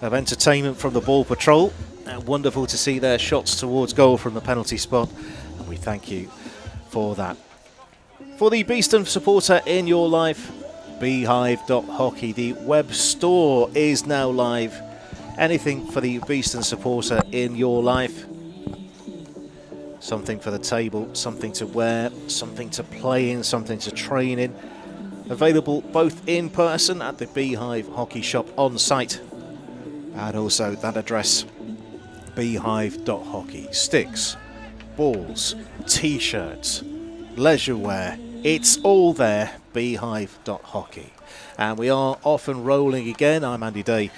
of entertainment from the Ball Patrol. Wonderful to see their shots towards goal from the penalty spot, and we thank you for that. For the Beeston supporter in your life, beehive.hockey, the web store is now live. Anything for the Beeston supporter in your life. Something for the table, something to wear, something to play in, something to train in. Available both in person at the Beehive Hockey Shop on site and also that address, beehive.hockey. Sticks, balls, t-shirts, leisure wear, it's all there, beehive.hockey. And we are off and rolling again. I'm Andy Day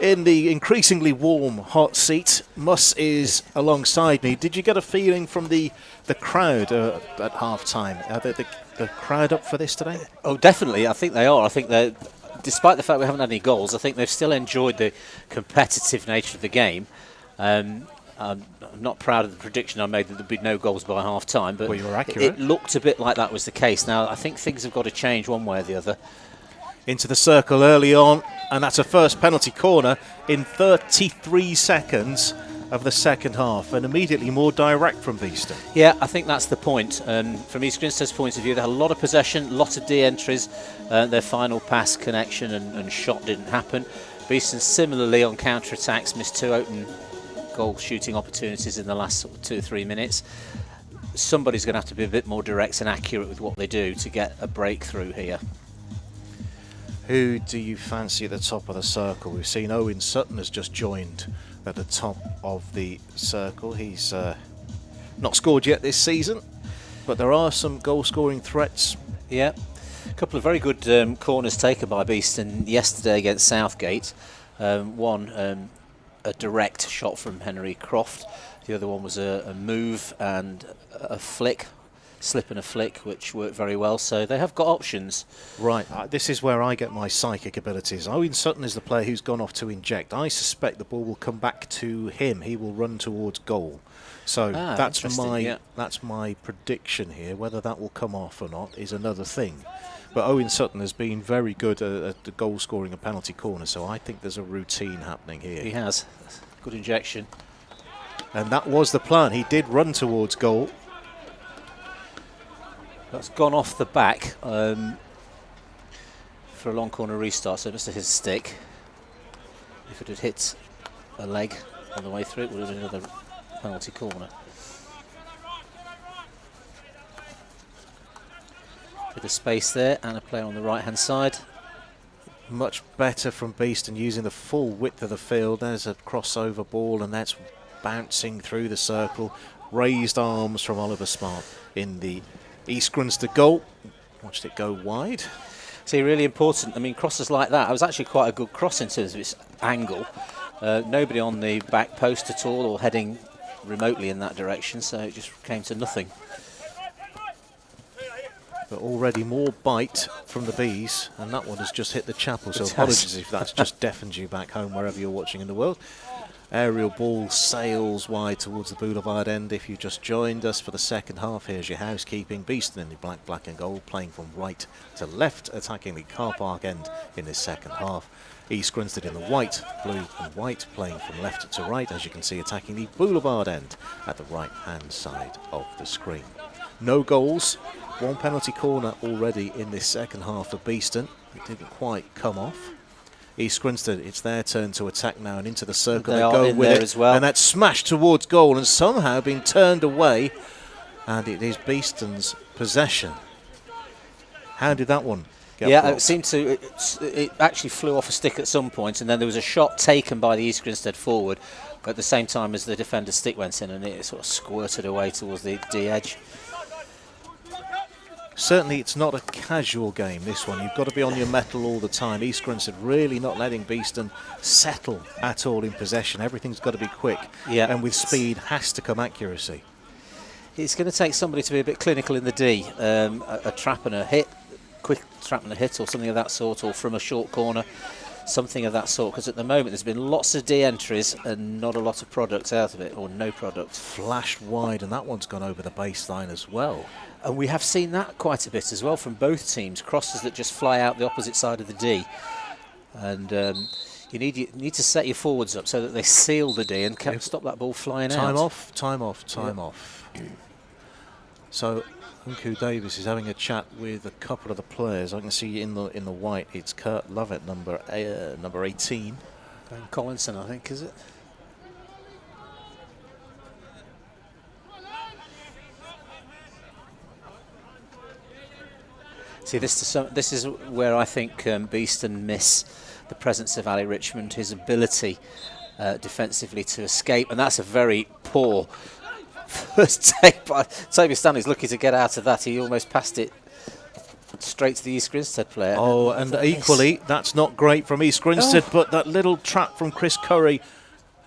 in the increasingly warm hot seat. Muss is alongside me. Did you get a feeling from the crowd at half-time? The crowd up for this today? Oh, definitely. I think they are. I think that despite the fact we haven't had any goals, I think they've still enjoyed the competitive nature of the game. I'm not proud of the prediction I made that there'd be no goals by half-time, but well, you were accurate. It looked a bit like that was the case. Now, I think things have got to change one way or the other. Into the circle early on, and that's a first penalty corner in 33 seconds of the second half, and immediately more direct from Beeston. Yeah, I think that's the point. From East Grinstead's point of view, they had a lot of possession, lots of de-entries. Their final pass connection and shot didn't happen. Beeston similarly on counter-attacks missed 2 open goal shooting opportunities in the last sort of 2 or 3 minutes. Somebody's going to have to be a bit more direct and accurate with what they do to get a breakthrough here. Who do you fancy at the top of the circle? We've seen Owen Sutton has just joined at the top of the circle. He's not scored yet this season, but there are some goal-scoring threats. Yeah, a couple of very good corners taken by Beeston yesterday against Southgate. One, a direct shot from Henry Croft. The other one was a move and a flick. Slip and a flick, which worked very well, so they have got options. Right, this is where I get my psychic abilities. Owen Sutton is the player who's gone off to inject. I suspect the ball will come back to him. He will run towards goal. So that's my prediction here. Whether that will come off or not is another thing. But Owen Sutton has been very good at the goal scoring and penalty corner, so I think there's a routine happening here. He has. Good injection. And that was the plan. He did run towards goal. That's gone off the back for a long corner restart, so it must have hit a stick. If it had hit a leg on the way through, it would have been another penalty corner. Bit of space there and a player on the right hand side. Much better from Beeston using the full width of the field. There's a crossover ball and that's bouncing through the circle. Raised arms from Oliver Smart in the East Grinstead goal. Watched it go wide. See, really important. I mean, crosses like that. It was actually quite a good cross in terms of its angle. Nobody on the back post at all or heading remotely in that direction, so it just came to nothing. But already more bite from the Bees, and that one has just hit the chapel, so apologies if that's just deafened you back home wherever you're watching in the world. Aerial ball sails wide towards the boulevard end. If you just joined us for the second half, here's your housekeeping. Beeston in the black and gold, playing from right to left, attacking the car park end in this second half. East Grinstead in the white, blue and white, playing from left to right, as you can see, attacking the boulevard end at the right-hand side of the screen. No goals, one penalty corner already in this second half for Beeston. It didn't quite come off. East Grinstead, it's their turn to attack now and into the circle. They go with it, as well. And that's smashed towards goal and somehow been turned away. And it is Beeston's possession. How did that one get blocked? It seemed to. It actually flew off a stick at some point, and then there was a shot taken by the East Grinstead forward at the same time as the defender's stick went in, and it sort of squirted away towards the D edge. Certainly it's not a casual game, this one. You've got to be on your mettle all the time. East Grinstead really not letting Beeston settle at all in possession. Everything's got to be quick. Yeah. And with speed has to come accuracy. It's going to take somebody to be a bit clinical in the D. A trap and a hit, quick trap and a hit or something of that sort, or from a short corner. something of that sort, because at the moment there's been lots of D entries and not a lot of product out of it, or no product. Flashed wide, and that one's gone over the baseline as well. And we have seen that quite a bit as well from both teams, crosses that just fly out the opposite side of the D. And you need to set your forwards up so that they seal the D and stop that ball flying out. Time off. So Unku Davis is having a chat with a couple of the players. I can see in the white it's Kurt Lovett, number 18. Ben Collinson, I think, is it? See, this is where I think Beeston miss the presence of Ali Richmond, his ability defensively to escape, and that's a very poor first take. But Toby Stanley's looking to get out of that. He almost passed it straight to the East Grinstead player. Oh, and equally, that's not great from East Grinstead, but that little trap from Chris Curry,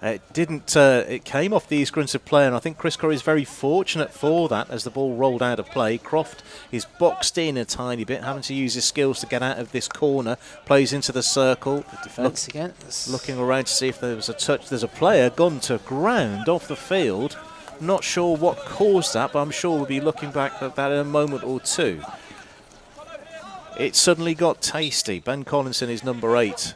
it came off the East Grinstead player, and I think Chris Curry is very fortunate for that as the ball rolled out of play. Croft is boxed in a tiny bit, having to use his skills to get out of this corner, plays into the circle. The defence again. Looking around to see if there was a touch. There's a player gone to ground off the field. Not sure what caused that, but I'm sure we'll be looking back at that in a moment or two. It suddenly got tasty. Ben Collinson is number 8.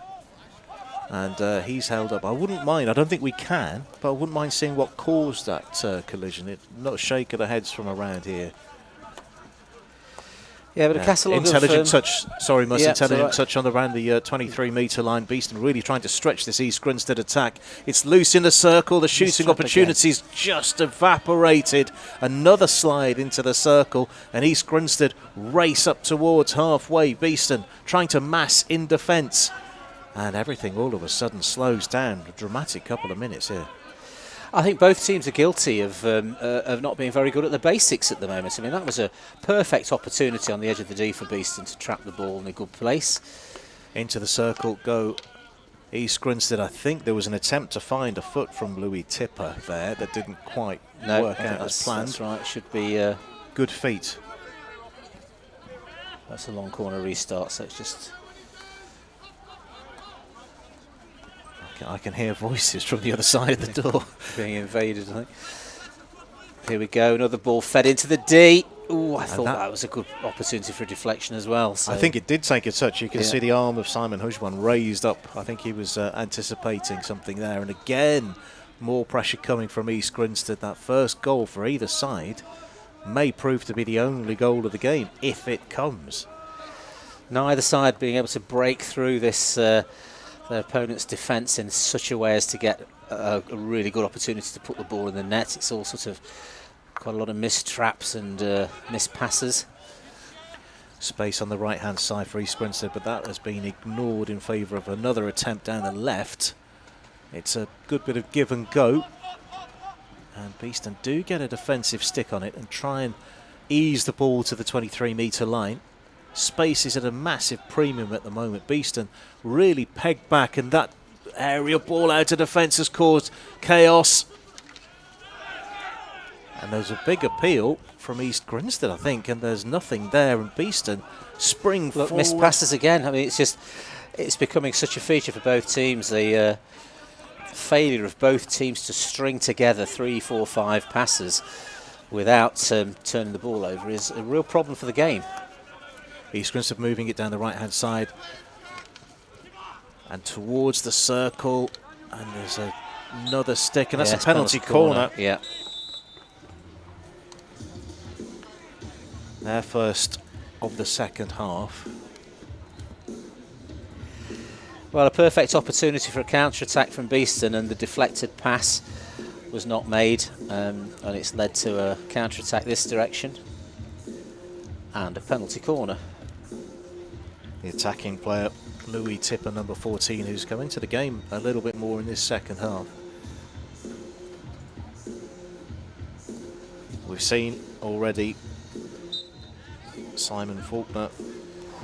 And he's held up. I wouldn't mind, I don't think we can, but I wouldn't mind seeing what caused that collision. It's not a shake of the heads from around here. Yeah, but a catalogue intelligent touch. Sorry, Mus. Intelligent touch on around the 23-metre line. Beeston really trying to stretch this East Grinstead attack. It's loose in the circle. The shooting opportunities just evaporated. Another slide into the circle, and East Grinstead race up towards halfway. Beeston trying to mass in defence, and everything all of a sudden slows down. A dramatic couple of minutes here. I think both teams are guilty of not being very good at the basics at the moment. I mean, that was a perfect opportunity on the edge of the D for Beeston to trap the ball in a good place. Into the circle go East Grinstead. I think there was an attempt to find a foot from Louis Tipper there that didn't quite work out as planned. That's right, it should be... good feet. That's a long corner restart, so it's just... I can hear voices from the other side of the door. Being invaded, I think. Here we go, another ball fed into the D. Ooh, I thought that was a good opportunity for a deflection as well. So. I think it did take a touch. You can see the arm of Simon Hujwan raised up. I think he was anticipating something there. And again, more pressure coming from East Grinstead. That first goal for either side may prove to be the only goal of the game, if it comes. Neither side being able to break through this... their opponent's defence in such a way as to get a really good opportunity to put the ball in the net. It's all sort of quite a lot of missed traps and missed passes. Space on the right-hand side for East Grinstead, but that has been ignored in favour of another attempt down the left. It's a good bit of give and go. And Beeston do get a defensive stick on it and try and ease the ball to the 23-metre line. Space is at a massive premium at the moment. Beeston really pegged back, and that aerial ball out of defence has caused chaos. And there's a big appeal from East Grinstead, I think, and there's nothing there. And Beeston spring forward. Missed passes again. I mean, it's becoming such a feature for both teams. The failure of both teams to string together 3, 4, 5 passes without turning the ball over is a real problem for the game. East Grinstead moving it down the right-hand side and towards the circle, and there's another stick, and that's a penalty corner. Yeah. Their first of the second half. Well, a perfect opportunity for a counter-attack from Beeston, and the deflected pass was not made, and it's led to a counter-attack this direction and a penalty corner. The attacking player, Louis Tipper, number 14, who's come into the game a little bit more in this second half. We've seen already Simon Faulkner,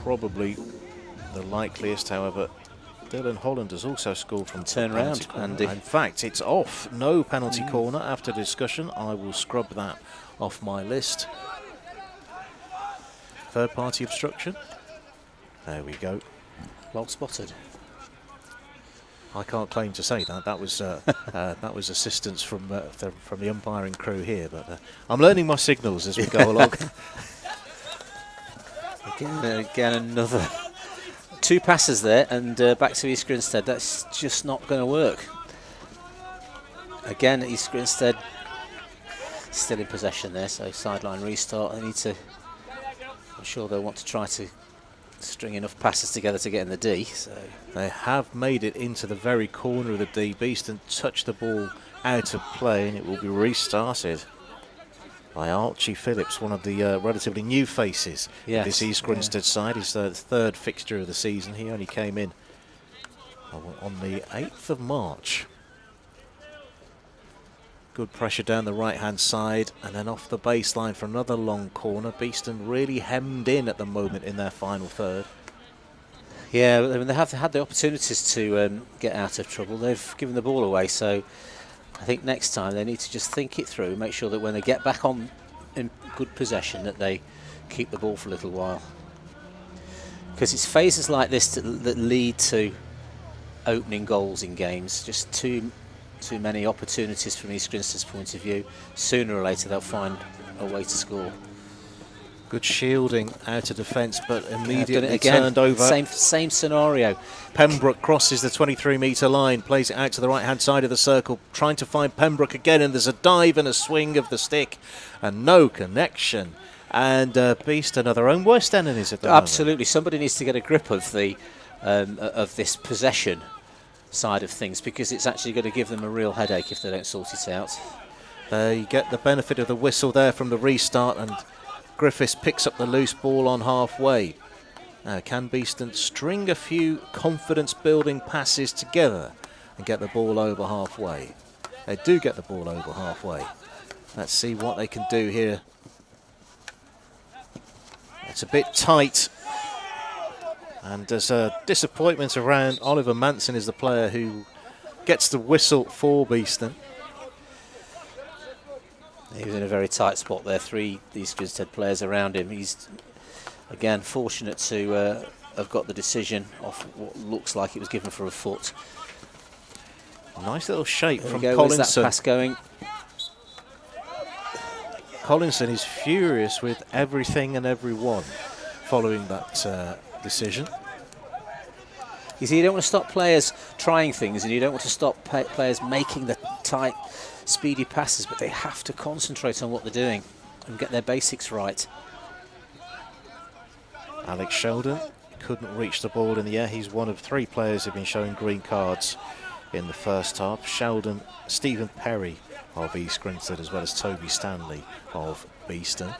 probably the likeliest. However, Dylan Holland has also scored from turn round, Andy. In fact, it's off. No penalty corner after discussion. I will scrub that off my list. Third party obstruction. There we go. Well spotted. I can't claim to say that. That was assistance from the umpiring crew here. But I'm learning my signals as we go along. Again, another 2 passes there, and back to East Grinstead. That's just not going to work. Again, East Grinstead still in possession there, so sideline restart. They need to. I'm sure they'll want to try to string enough passes together to get in the D. So they have made it into the very corner of the D. Beeston touched the ball out of play, and it will be restarted by Archie Phillips, one of the relatively new faces of this East Grinstead side. He's the 3rd fixture of the season. He only came in on the 8th of March. Good pressure down the right-hand side, and then off the baseline for another long corner. Beeston really hemmed in at the moment in their final third. Yeah, I mean, they have had the opportunities to get out of trouble. They've given the ball away, so I think next time they need to just think it through, make sure that when they get back on in good possession that they keep the ball for a little while. Because it's phases like this that lead to opening goals in games. Just too many opportunities from East Grinstead's point of view. Sooner or later they'll find a way to score. Good shielding out of defence, but immediately turned over. Same scenario. Pembroke crosses the 23-metre line, plays it out to the right-hand side of the circle, trying to find Pembroke again, and there's a dive and a swing of the stick, and no connection. And Beeston are their own worst enemies at the moment. Absolutely. Somebody needs to get a grip of the of this possession side of things, because it's actually going to give them a real headache if they don't sort it out. They get the benefit of the whistle there from the restart, and Griffiths picks up the loose ball on halfway. Now, can Beeston string a few confidence-building passes together and get the ball over halfway? They do get the ball over halfway. Let's see what they can do here. It's a bit tight, and there's a disappointment around. Oliver Manson is the player who gets the whistle for Beeston. He was in a very tight spot there. 3 East Grinstead players around him. He's, again, fortunate to have got the decision off what looks like it was given for a foot. Nice little shape from Where's Collinson. that pass going? Collinson is furious with everything and everyone following that decision. You see, you don't want to stop players trying things, and you don't want to stop players making the tight, speedy passes, but they have to concentrate on what they're doing and get their basics right. Alex Sheldon couldn't reach the ball in the air. He's one of 3 players who've been showing green cards in the first half. Sheldon, Stephen Perry of East Grinstead, as well as Toby Stanley of Beeston.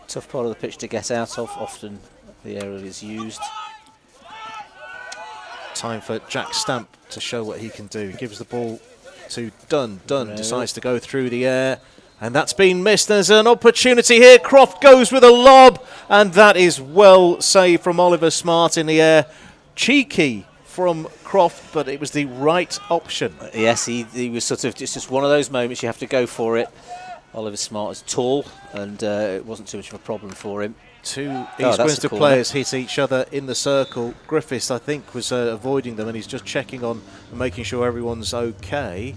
Tough part of the pitch to get out of. Often the area is used. Time for Jack Stamp to show what he can do. He gives the ball to Dunn. Dunn decides to go through the air, and that's been missed. There's an opportunity here. Croft goes with a lob, and that is well saved from Oliver Smart in the air. Cheeky from Croft, but it was the right option. Yes, he was sort of just one of those moments you have to go for it. Oliver Smart is tall, and it wasn't too much of a problem for him. 2 East Grinstead players hit each other in the circle. Griffiths, I think, was avoiding them, and he's just checking on and making sure everyone's okay.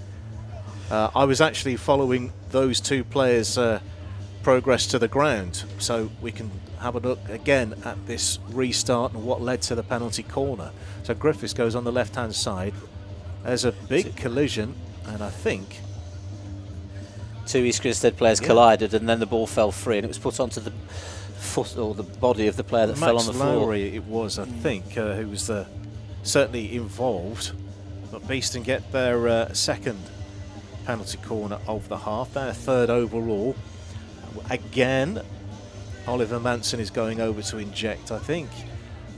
I was actually following those 2 players' progress to the ground, so we can have a look again at this restart and what led to the penalty corner. So Griffiths goes on the left-hand side. There's a big collision, and I think 2 East Grinstead players collided, and then the ball fell free, and it was put onto the foot or the body of the player that fell on the floor. Lowry, it was, I think, who was certainly involved. But Beeston get their second penalty corner of the half, their 3rd overall. Again, Oliver Manson is going over to inject. I think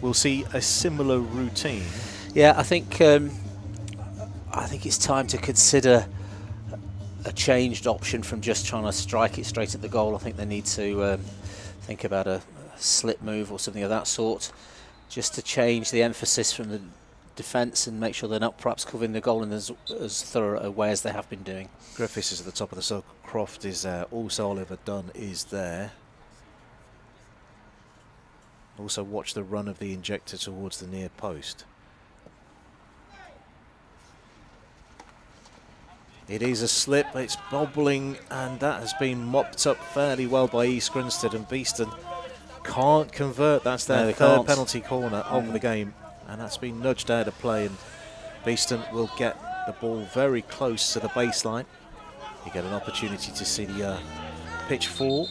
we'll see a similar routine. Yeah, I think it's time to consider a changed option from just trying to strike it straight at the goal. I think they need to think about a slip move or something of that sort, just to change the emphasis from the defence and make sure they're not perhaps covering the goal in as thorough a way as they have been doing. Griffiths is at the top of the circle. Croft is there. Also Oliver Dunn is there. Also watch the run of the injector towards the near post. It is a slip, it's bobbling, and that has been mopped up fairly well by East Grinstead, and Beeston can't convert. That's their third penalty corner of the game, and that's been nudged out of play, and Beeston will get the ball very close to the baseline. You get an opportunity to see the pitch 4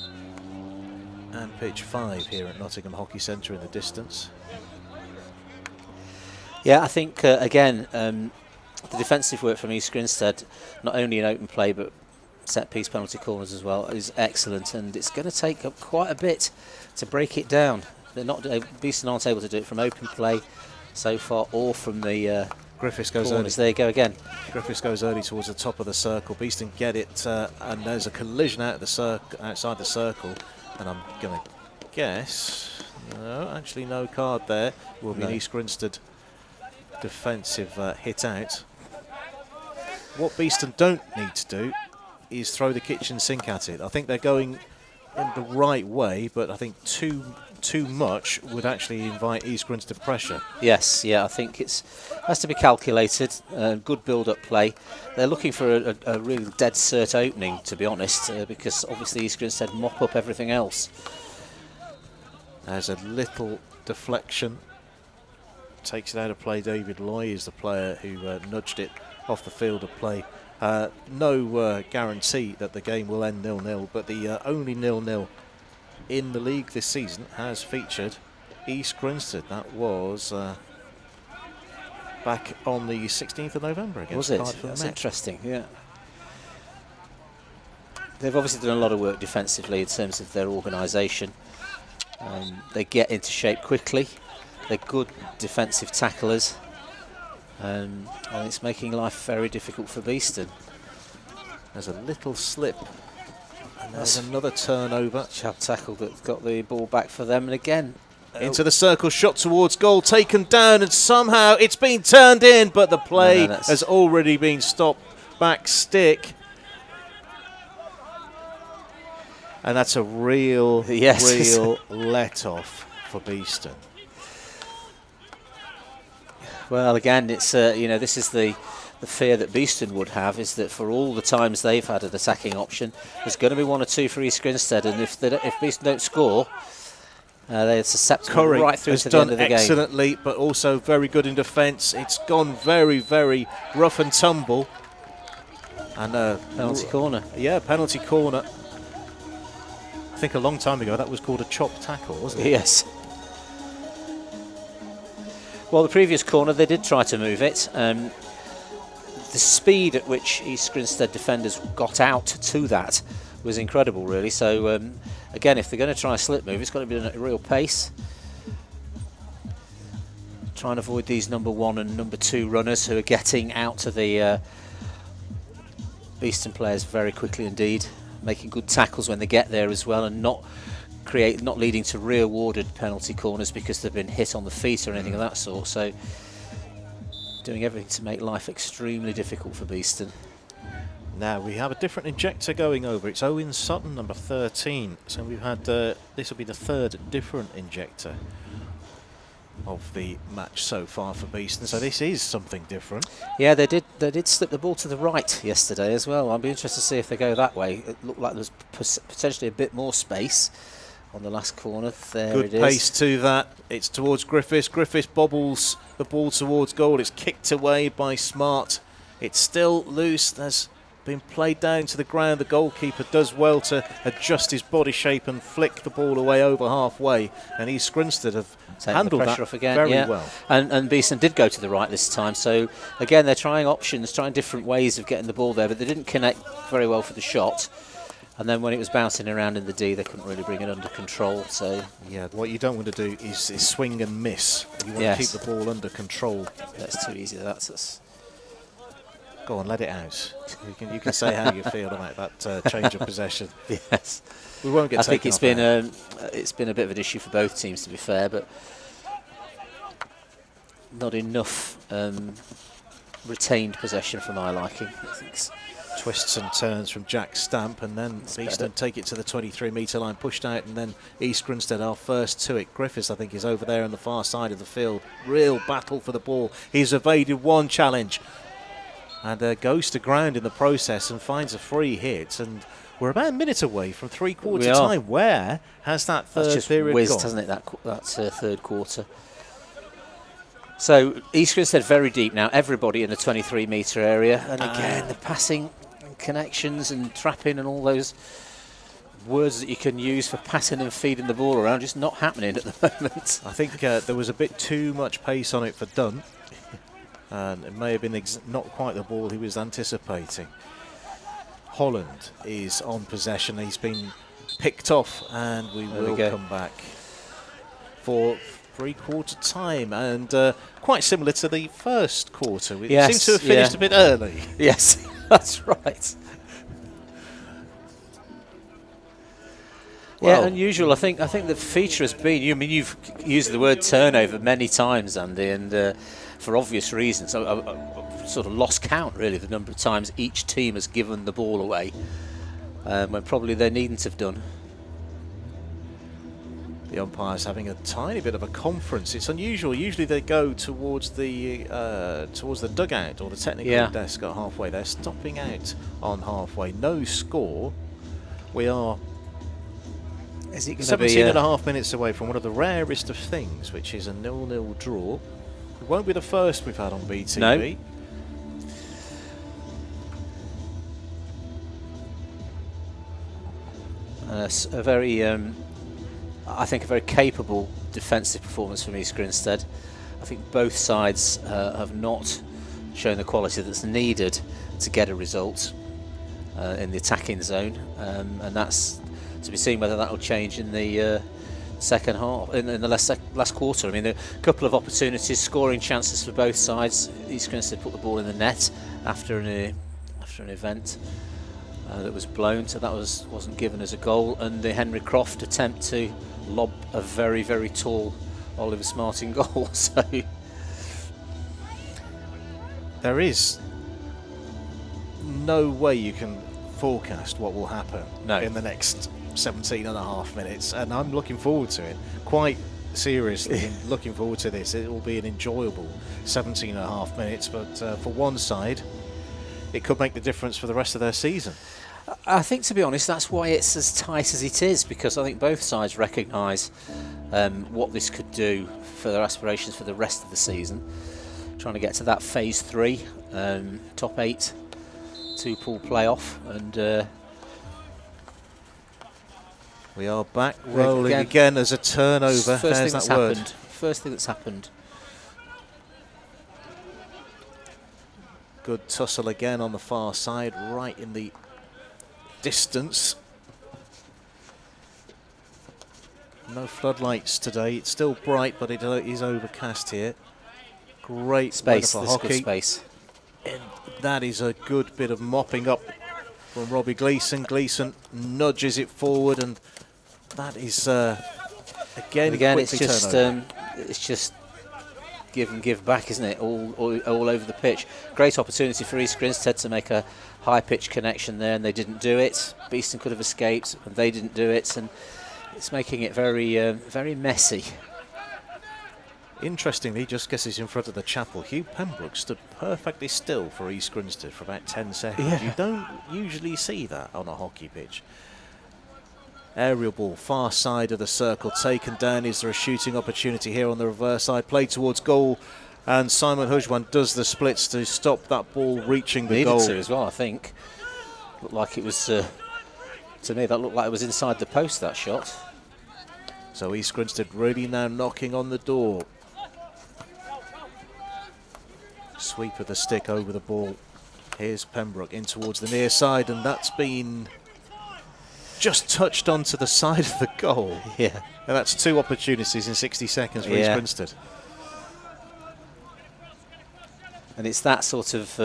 and pitch 5 here at Nottingham Hockey Centre in the distance. Yeah, I think, again, the defensive work from East Grinstead, not only in open play but set-piece penalty corners as well, is excellent, and it's going to take up quite a bit to break it down. Beeston aren't able to do it from open play so far, or from the Griffiths goes corners. early. There you go again. Griffiths goes early towards the top of the circle. Beeston get it, and there's a collision out of the outside the circle, and I'm going to guess, no, actually no card there. Will be an East Grinstead defensive hit out. What Beeston don't need to do is throw the kitchen sink at it. I think they're going in the right way, but I think too much would actually invite East Grinstead pressure. Yes, yeah, I think it has to be calculated. Good build-up play. They're looking for a real dead cert opening, to be honest, because obviously East Grinstead mop up everything else. There's a little deflection. Takes it out of play. David Loy is the player who nudged it off the field of play. No guarantee that the game will end 0-0, but the only 0-0 in the league this season has featured East Grinstead. That was back on the 16th of November against Was it? Cardiff. That's interesting, yeah. They've obviously done a lot of work defensively in terms of their organisation. They get into shape quickly. They're good defensive tacklers. And it's making life very difficult for Beeston. There's a little slip. And there's another turnover. Sharp tackle that got the ball back for them. And again, into the circle, shot towards goal, taken down, and somehow it's been turned in, but the play has already been stopped. Back stick. And that's a real let-off for Beeston. Well, again, it's this is the fear that Beeston would have, is that for all the times they've had an attacking option, there's going to be 1 or 2 for East Grinstead, and if Beeston don't score, they're susceptible right through to the end of the game. Excellently, but also very good in defence. It's gone very, very rough and tumble. And penalty corner. Yeah, penalty corner. I think a long time ago that was called a chop tackle, wasn't it? Yes. Well, the previous corner, they did try to move it. The speed at which East Grinstead defenders got out to that was incredible, really. So, again, if they're going to try a slip move, it's got to be at a real pace. Try and avoid these number 1 and number 2 runners who are getting out to the Beeston players very quickly indeed, making good tackles when they get there as well, and not leading to rewarded penalty corners because they've been hit on the feet or anything of that sort. So doing everything to make life extremely difficult for Beeston. Now we have a different injector going over. It's Owen Sutton, number 13. So we've had this will be the 3rd different injector of the match so far for Beeston. So this is something different. Yeah, they did slip the ball to the right yesterday as well. I'll be interested to see if they go that way. It looked like there was potentially a bit more space on the last corner. There it is. Good pace to that. It's towards Griffiths. Griffiths bobbles the ball towards goal. It's kicked away by Smart. It's still loose. There's been played down to the ground. The goalkeeper does well to adjust his body shape and flick the ball away over halfway. And East Grinstead have handled that off again, very well. And Beeston did go to the right this time. So again, they're trying options, trying different ways of getting the ball there, but they didn't connect very well for the shot. And then when it was bouncing around in the D, they couldn't really bring it under control. So yeah, what you don't want to do is swing and miss. You want to keep the ball under control. That's too easy. That's Go on, let it out. You can say how you feel about that change of possession. Yes, we won't get. I think it's been a bit of an issue for both teams, to be fair, but not enough retained possession for my liking. I think Twists and turns from Jack Stamp, and then Beeston take it to the 23-metre line, pushed out, and then East Grinstead are first to it. Griffiths, I think, is over there on the far side of the field. Real battle for the ball. He's evaded one challenge and goes to ground in the process and finds a free hit. And we're about a minute away from three-quarter time. Where has that third That's just period whizzed, gone? hasn't it, that third quarter? So East Grinstead very deep now, everybody in the 23-metre area. And again, the passing connections and trapping and all those words that you can use for passing and feeding the ball around just not happening at the moment. I think there was a bit too much pace on it for Dunn, and it may have been not quite the ball he was anticipating. Holland is on possession. He's been picked off, and we will come back for three-quarter time, and quite similar to the first quarter. We seem to have finished a bit early. Yes, that's right. Well, yeah, unusual. I think the feature has been. You've used the word turnover many times, Andy, and for obvious reasons. I've sort of lost count, really, the number of times each team has given the ball away when probably they needn't have done. The umpires having a tiny bit of a conference. It's unusual. Usually they go towards the dugout or the technical desk at halfway. They're stopping out on halfway. No score. We are 17 and a half minutes away from one of the rarest of things, which is a 0-0 draw. It won't be the first we've had on BTV. No. A very, I think, a very capable defensive performance from East Grinstead. I think both sides have not shown the quality that's needed to get a result in the attacking zone, and that's to be seen whether that will change in the second half, in the last quarter. I mean, a couple of opportunities, scoring chances for both sides. East Grinstead put the ball in the net after an event that was blown, so that wasn't given as a goal. And the Henry Croft attempt to lob a very, very tall Oliver Smarting goal. So there is no way you can forecast what will happen in the next 17 and a half minutes, and I'm looking forward to it. Quite seriously, looking forward to this. It will be an enjoyable 17 and a half minutes, but for one side, it could make the difference for the rest of their season. I think, to be honest, that's why it's as tight as it is, because I think both sides recognise what this could do for their aspirations for the rest of the season. Trying to get to that phase 3, top 8, 2-pool playoff, and we are back rolling again as a turnover. There's that word. First thing that's happened. Good tussle again on the far side, right in the distance. No floodlights today. It's still bright, but it is overcast here. Great space for hockey. Good space. And that is a good bit of mopping up from Robbie Gleeson. Gleeson nudges it forward, and that is again it's just give and give back, isn't it? All over the pitch. Great opportunity for East Grinstead to make a high pitch connection there, and they didn't do it. Beeston could have escaped, and they didn't do it, and it's making it very very messy. Interestingly, just guesses in front of the chapel, Hugh Pembroke stood perfectly still for East Grinstead for about 10 seconds. Yeah. You don't usually see that on a hockey pitch. Aerial ball, far side of the circle, taken down. Is there a shooting opportunity here on the reverse side? Played towards goal, and Simon Hujwan does the splits to stop that ball reaching the goal. Needed to as well, I think. Looked like it was, to me, that looked like it was inside the post, that shot. So East Grinstead really now knocking on the door. Sweep of the stick over the ball. Here's Pembroke in towards the near side, and that's been just touched onto the side of the goal. Yeah. And that's 2 opportunities in 60 seconds for East Grinstead. And it's that sort of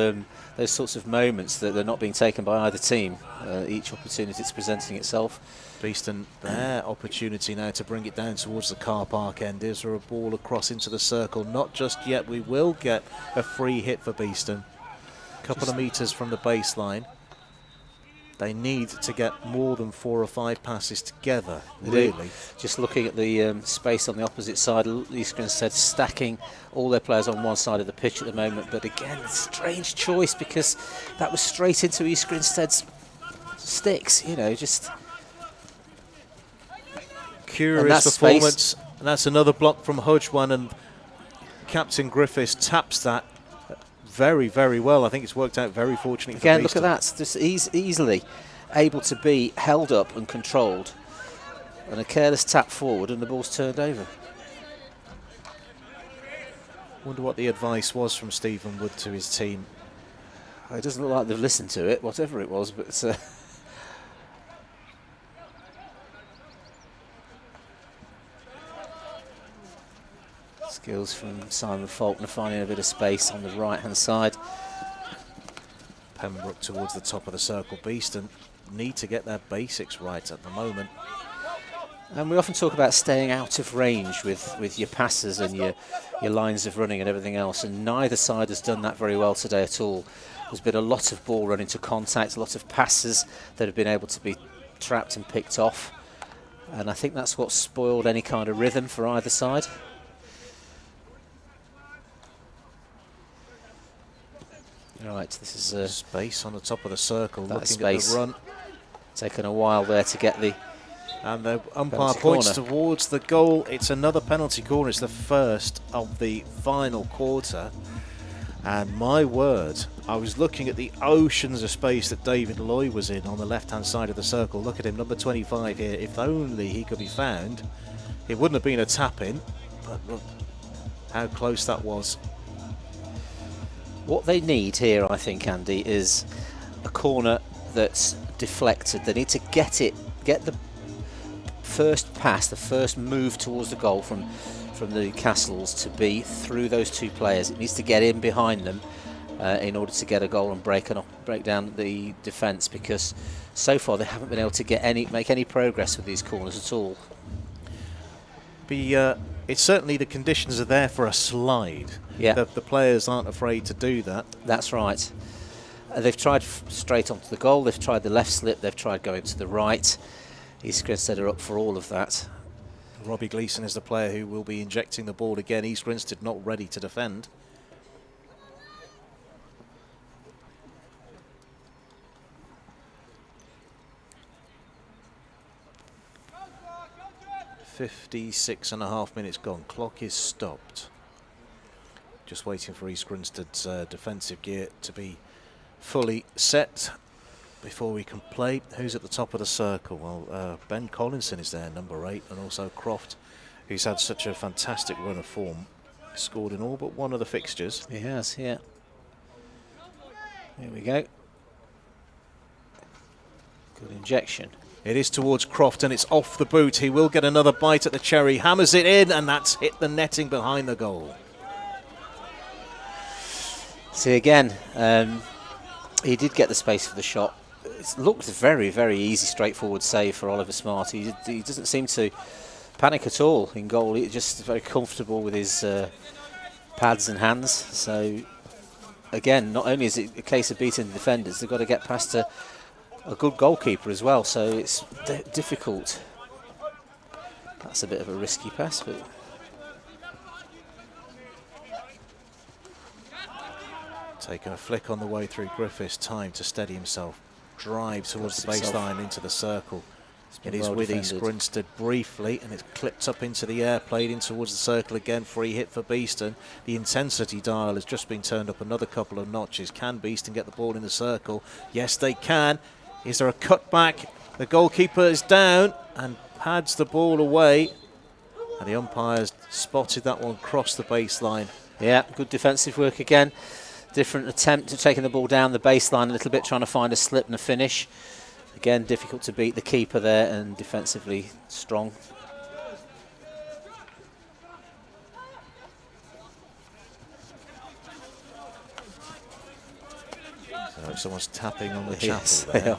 those sorts of moments that they're not being taken by either team. Each opportunity that's presenting itself. Beeston, their opportunity now to bring it down towards the car park end. Is there a ball across into the circle? Not just yet. We will get a free hit for Beeston. A couple of metres from the baseline. they need to get more than 4 or 5 passes together, They do. really. Just looking at the space on the opposite side, East Grinstead stacking all their players on one side of the pitch at the moment. But again, strange choice, because that was straight into East Grinstead's sticks, you know, just Curious performance. And that's another block from Hodgwan, and Captain Griffiths taps that very, very well. I think it's worked out very fortunately for again, Beeston. look at that, just easily able to be held up and controlled, and a careless tap forward and the ball's turned over. Wonder what the advice was from Stephen Wood to his team. It doesn't look like they've listened to it, whatever it was, but skills from Simon Faulkner, finding a bit of space on the right-hand side. Pembroke towards the top of the circle. Beeston need to get their basics right at the moment. And we often talk about staying out of range with your passes and your lines of running and everything else, and neither side has done that very well today at all. There's been a lot of ball run into contact, a lot of passes that have been able to be trapped and picked off, and I think that's what spoiled any kind of rhythm for either side. Right, this is space on the top of the circle, looking space. at the run. Taken a while there to get the... And the umpire points corner towards the goal. It's another penalty corner. It's the first of the final quarter. And my word, I was looking at the oceans of space that David Loy was in on the left-hand side of the circle. Look at him, number 25 here. If only he could be found, it wouldn't have been a tap-in. But look how close that was. What they need here, I think, Andy, is a corner that's deflected. They need to get the first pass, the first move towards the goal from the Castles to be through those two players. It needs to get in behind them in order to get a goal and break down the defence, because so far they haven't been able to make any progress with these corners at all. It's certainly the conditions are there for a slide. Yeah. The players aren't afraid to do that. That's right. They've tried straight onto the goal, they've tried the left slip, they've tried going to the right. East Grinstead are up for all of that. Robbie Gleeson is the player who will be injecting the ball again. East Grinstead not ready to defend. .56.5 minutes gone. Clock is stopped. Just waiting for East Grinstead's defensive gear to be fully set before we can play. Who's at the top of the circle? Well, Ben Collinson is there, number 8, and also Croft, who's had such a fantastic run of form. Scored in all but one of the fixtures. He has, yeah. Here we go. Good injection. It is towards Croft, and it's off the boot. He will get another bite at the cherry. Hammers it in, and that's hit the netting behind the goal. See, again, he did get the space for the shot. It looked a very, very easy, straightforward save for Oliver Smart. He doesn't seem to panic at all in goal. He's just very comfortable with his pads and hands. So, again, not only is it a case of beating the defenders, they've got to get past a good goalkeeper as well. So it's difficult. That's a bit of a risky pass, but... Taking a flick on the way through Griffiths, time to steady himself. Drive towards the baseline into the circle. It is with East Grinstead briefly, and it's clipped up into the air, played in towards the circle again. Free hit for Beeston. The intensity dial has just been turned up another couple of notches. Can Beeston get the ball in the circle? Yes, they can. Is there a cutback? The goalkeeper is down and pads the ball away. And the umpires spotted that one cross the baseline. Yeah, good defensive work again. Different attempt at taking the ball down the baseline a little bit, trying to find a slip and a finish. Again, difficult to beat the keeper there, and defensively strong. So someone's tapping on the Yes, chapel there.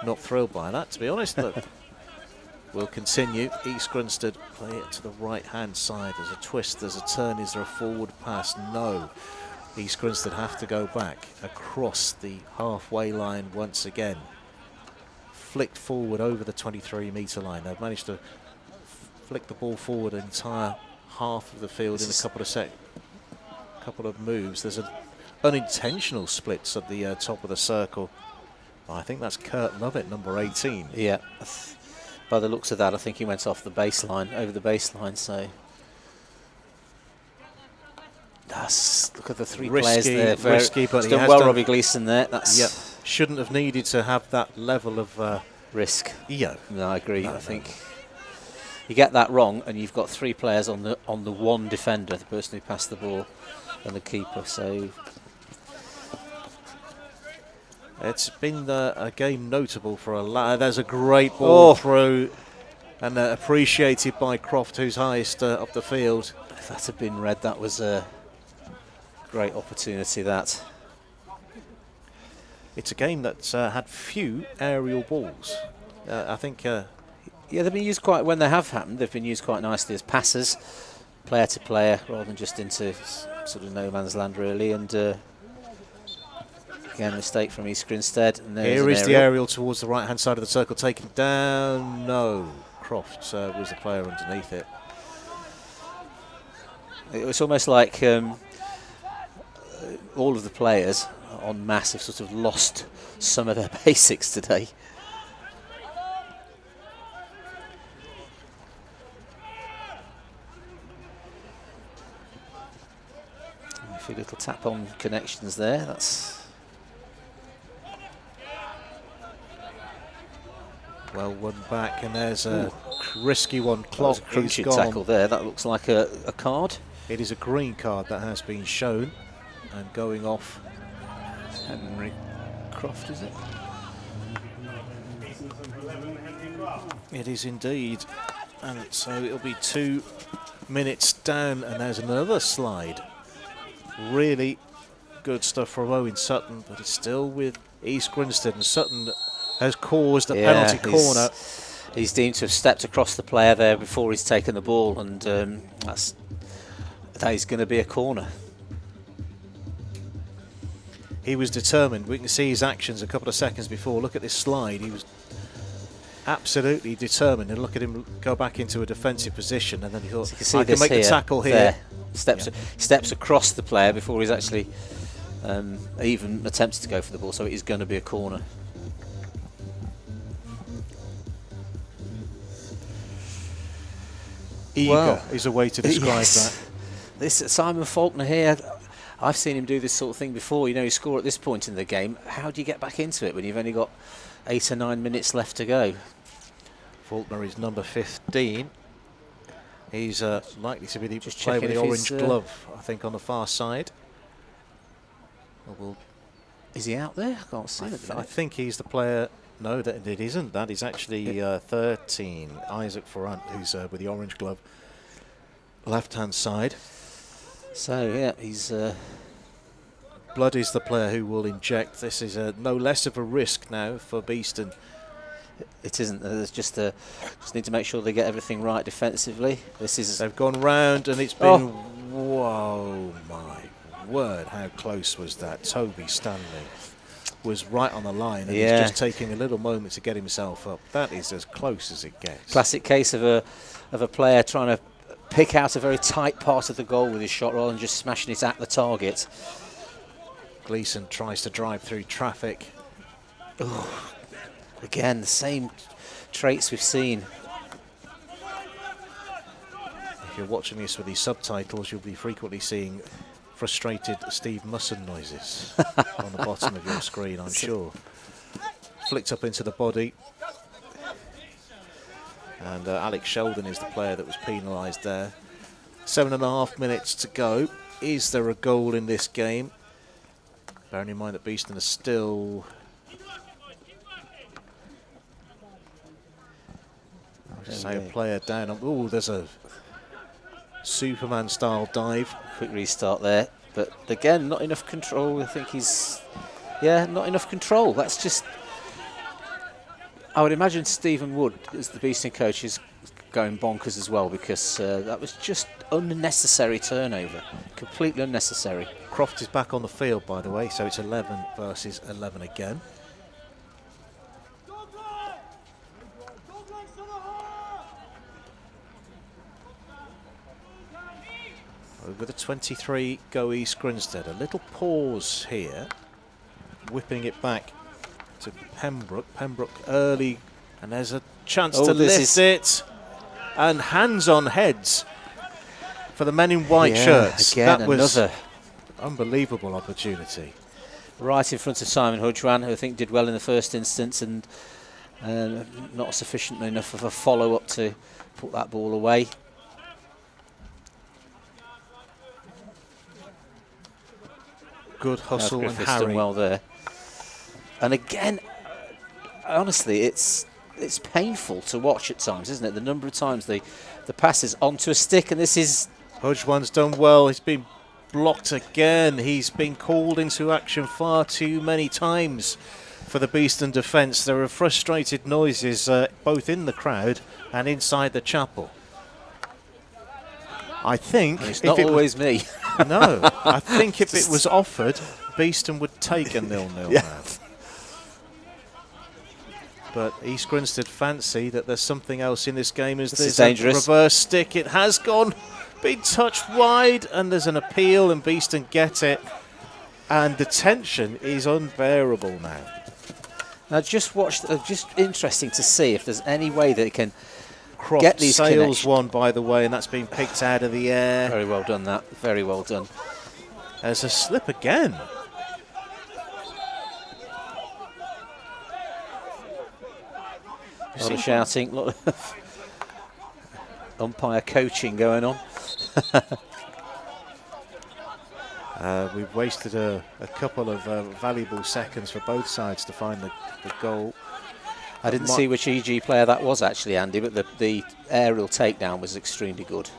I'm not thrilled by that, to be honest, but we'll continue. East Grinstead play it to the right-hand side. There's a twist, there's a turn. Is there a forward pass? No. East Grinstead have to go back across the halfway line once again. flicked forward over the 23-metre line. They've managed to flick the ball forward an entire half of the field in a couple of moves. There's an unintentional splits at the top of the circle. I think that's Kurt Lovett, number 18. Yeah, by the looks of that, I think he went off the baseline, over the baseline. So look at the three players there. Risky, but done well, Robbie Gleeson there. That's shouldn't have needed to have that level of risk. Yeah, no, I agree. I think you get that wrong, and you've got three players on the one defender, the person who passed the ball, and the keeper. So it's been a game notable for a lot. There's a great ball through, and appreciated by Croft, who's highest up the field. If that had been red, that was a great opportunity. That it's a game that's had few aerial balls. I think. Yeah, they've been used quite, when they have happened, they've been used quite nicely as passes, player to player, rather than just into sort of no man's land, really. And again, mistake from East Grinstead. And here is the aerial towards the right-hand side of the circle, taken down. No, Croft was the player underneath it. It was almost like all of the players en masse have sort of lost some of their basics today. A few little tap-on connections there. That's well one back, and there's a risky one. Clock is crunching gone. tackle there. That looks like a card. It is a green card that has been shown, and going off. Henry Croft, is it? It is indeed, and so it'll be 2 minutes down, and there's another slide. Really good stuff from Owen Sutton, but it's still with East Grinstead, and Sutton has caused a penalty corner. He's deemed to have stepped across the player there before he's taken the ball, and that is going to be a corner. He was determined. We can see his actions a couple of seconds before. Look at this slide. He was absolutely determined, and look at him go back into a defensive position, and then he thought, so I can make the tackle here. Steps across the player before he's actually even attempted to go for the ball, so it is going to be a corner. Eager is a way to describe that. This Simon Faulkner here, I've seen him do this sort of thing before. You know, you score at this point in the game. How do you get back into it when you've only got 8 or 9 minutes left to go? Faulkner is number 15. He's likely to be the Just player with the checking if orange he's, glove, I think, on the far side. Is he out there? I can't see it. I think he's the player. No, that it isn't. That is actually 13, Isaac Ferrant, who's with the orange glove, left-hand side. So, yeah, he's... Blood is the player who will inject. This is no less of a risk now for Beeston. It isn't. There's just need to make sure they get everything right defensively. They've gone round, and it's been... Whoa, my word, how close was that? Toby Stanley was right on the line, and he's just taking a little moment to get himself up. That is as close as it gets. Classic case of a player trying to pick out a very tight part of the goal with his shot rather than just smashing it at the target. Gleeson tries to drive through traffic. Oh, again, the same traits we've seen. If you're watching this with these subtitles, you'll be frequently seeing frustrated Steve Musson noises on the bottom of your screen, I'm sure. Flicked up into the body. And Alex Sheldon is the player that was penalised there. 7.5 minutes to go. Is there a goal in this game? Bearing in mind that Beeston is still... I'll just say a player down. Oh, there's a Superman-style dive. Quick restart there. But again, not enough control. I think he's... Yeah, not enough control. That's just... I would imagine Stephen Wood, as the Beeston coach, is going bonkers as well, because that was just unnecessary turnover. Completely unnecessary. Croft is back on the field, by the way, so it's 11 versus 11 again. Over the 23 go East Grinstead. A little pause here. Whipping it back to Pembroke. Pembroke early, and there's a chance to lift it. And hands on heads for the men in white shirts. Again, that was another unbelievable opportunity. Right in front of Simon Hudgwan, who I think did well in the first instance, and not sufficiently enough of a follow-up to put that ball away. Good hustle and Griffiths harry. done well there. And again, honestly, it's painful to watch at times, isn't it? The number of times the passes onto a stick, and this is... Hudgwan's done well. He's been blocked again. He's been called into action far too many times for the Beeston defence. There are frustrated noises both in the crowd and inside the chapel. I think... It's not always me. No, I think if it was offered, Beeston would take a 0-0 now. But East Grinstead fancy that there's something else in this game. This is dangerous. Reverse stick. It has gone, been touched wide, and there's an appeal, and Beeston get it. And the tension is unbearable now. Now, just interesting to see if there's any way that it can Croft get these sails one, by the way, and that's been picked out of the air. Very well done, that. Very well done. There's a slip again. A lot of shouting, a lot of umpire coaching going on. We've wasted a couple of valuable seconds for both sides to find the goal. I didn't see which EG player that was actually, Andy, but the aerial takedown was extremely good.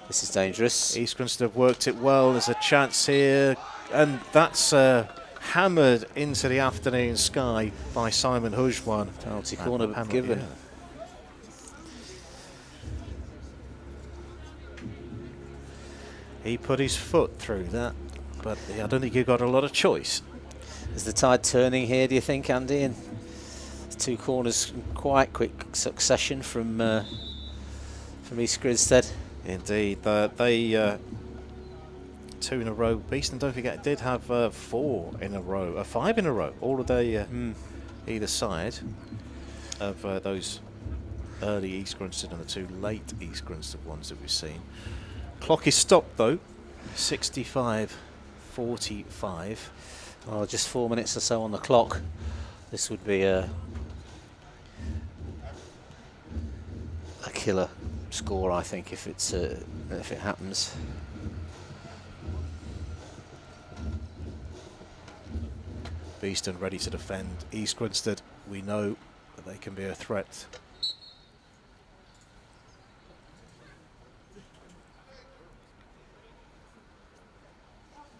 This is dangerous. East Grinstead have worked it well. There's a chance here, and that's hammered into the afternoon sky by Simon Hudgwan. Penalty corner given. Yeah. He put his foot through that, but I don't think he got a lot of choice. Is the tide turning here, do you think, Andy? And two corners in quite quick succession from East Grinstead. Indeed, they 2 in a row. Beeston, don't forget, did have 4 in a row, 5 in a row, all of day either side of those early East Grinstead and the 2 late East Grinstead ones that we've seen. Clock is stopped though, 65-45. Well, just 4 minutes or so on the clock. This would be a killer score, I think, if it happens. Beeston ready to defend. East Grinstead, we know that they can be a threat.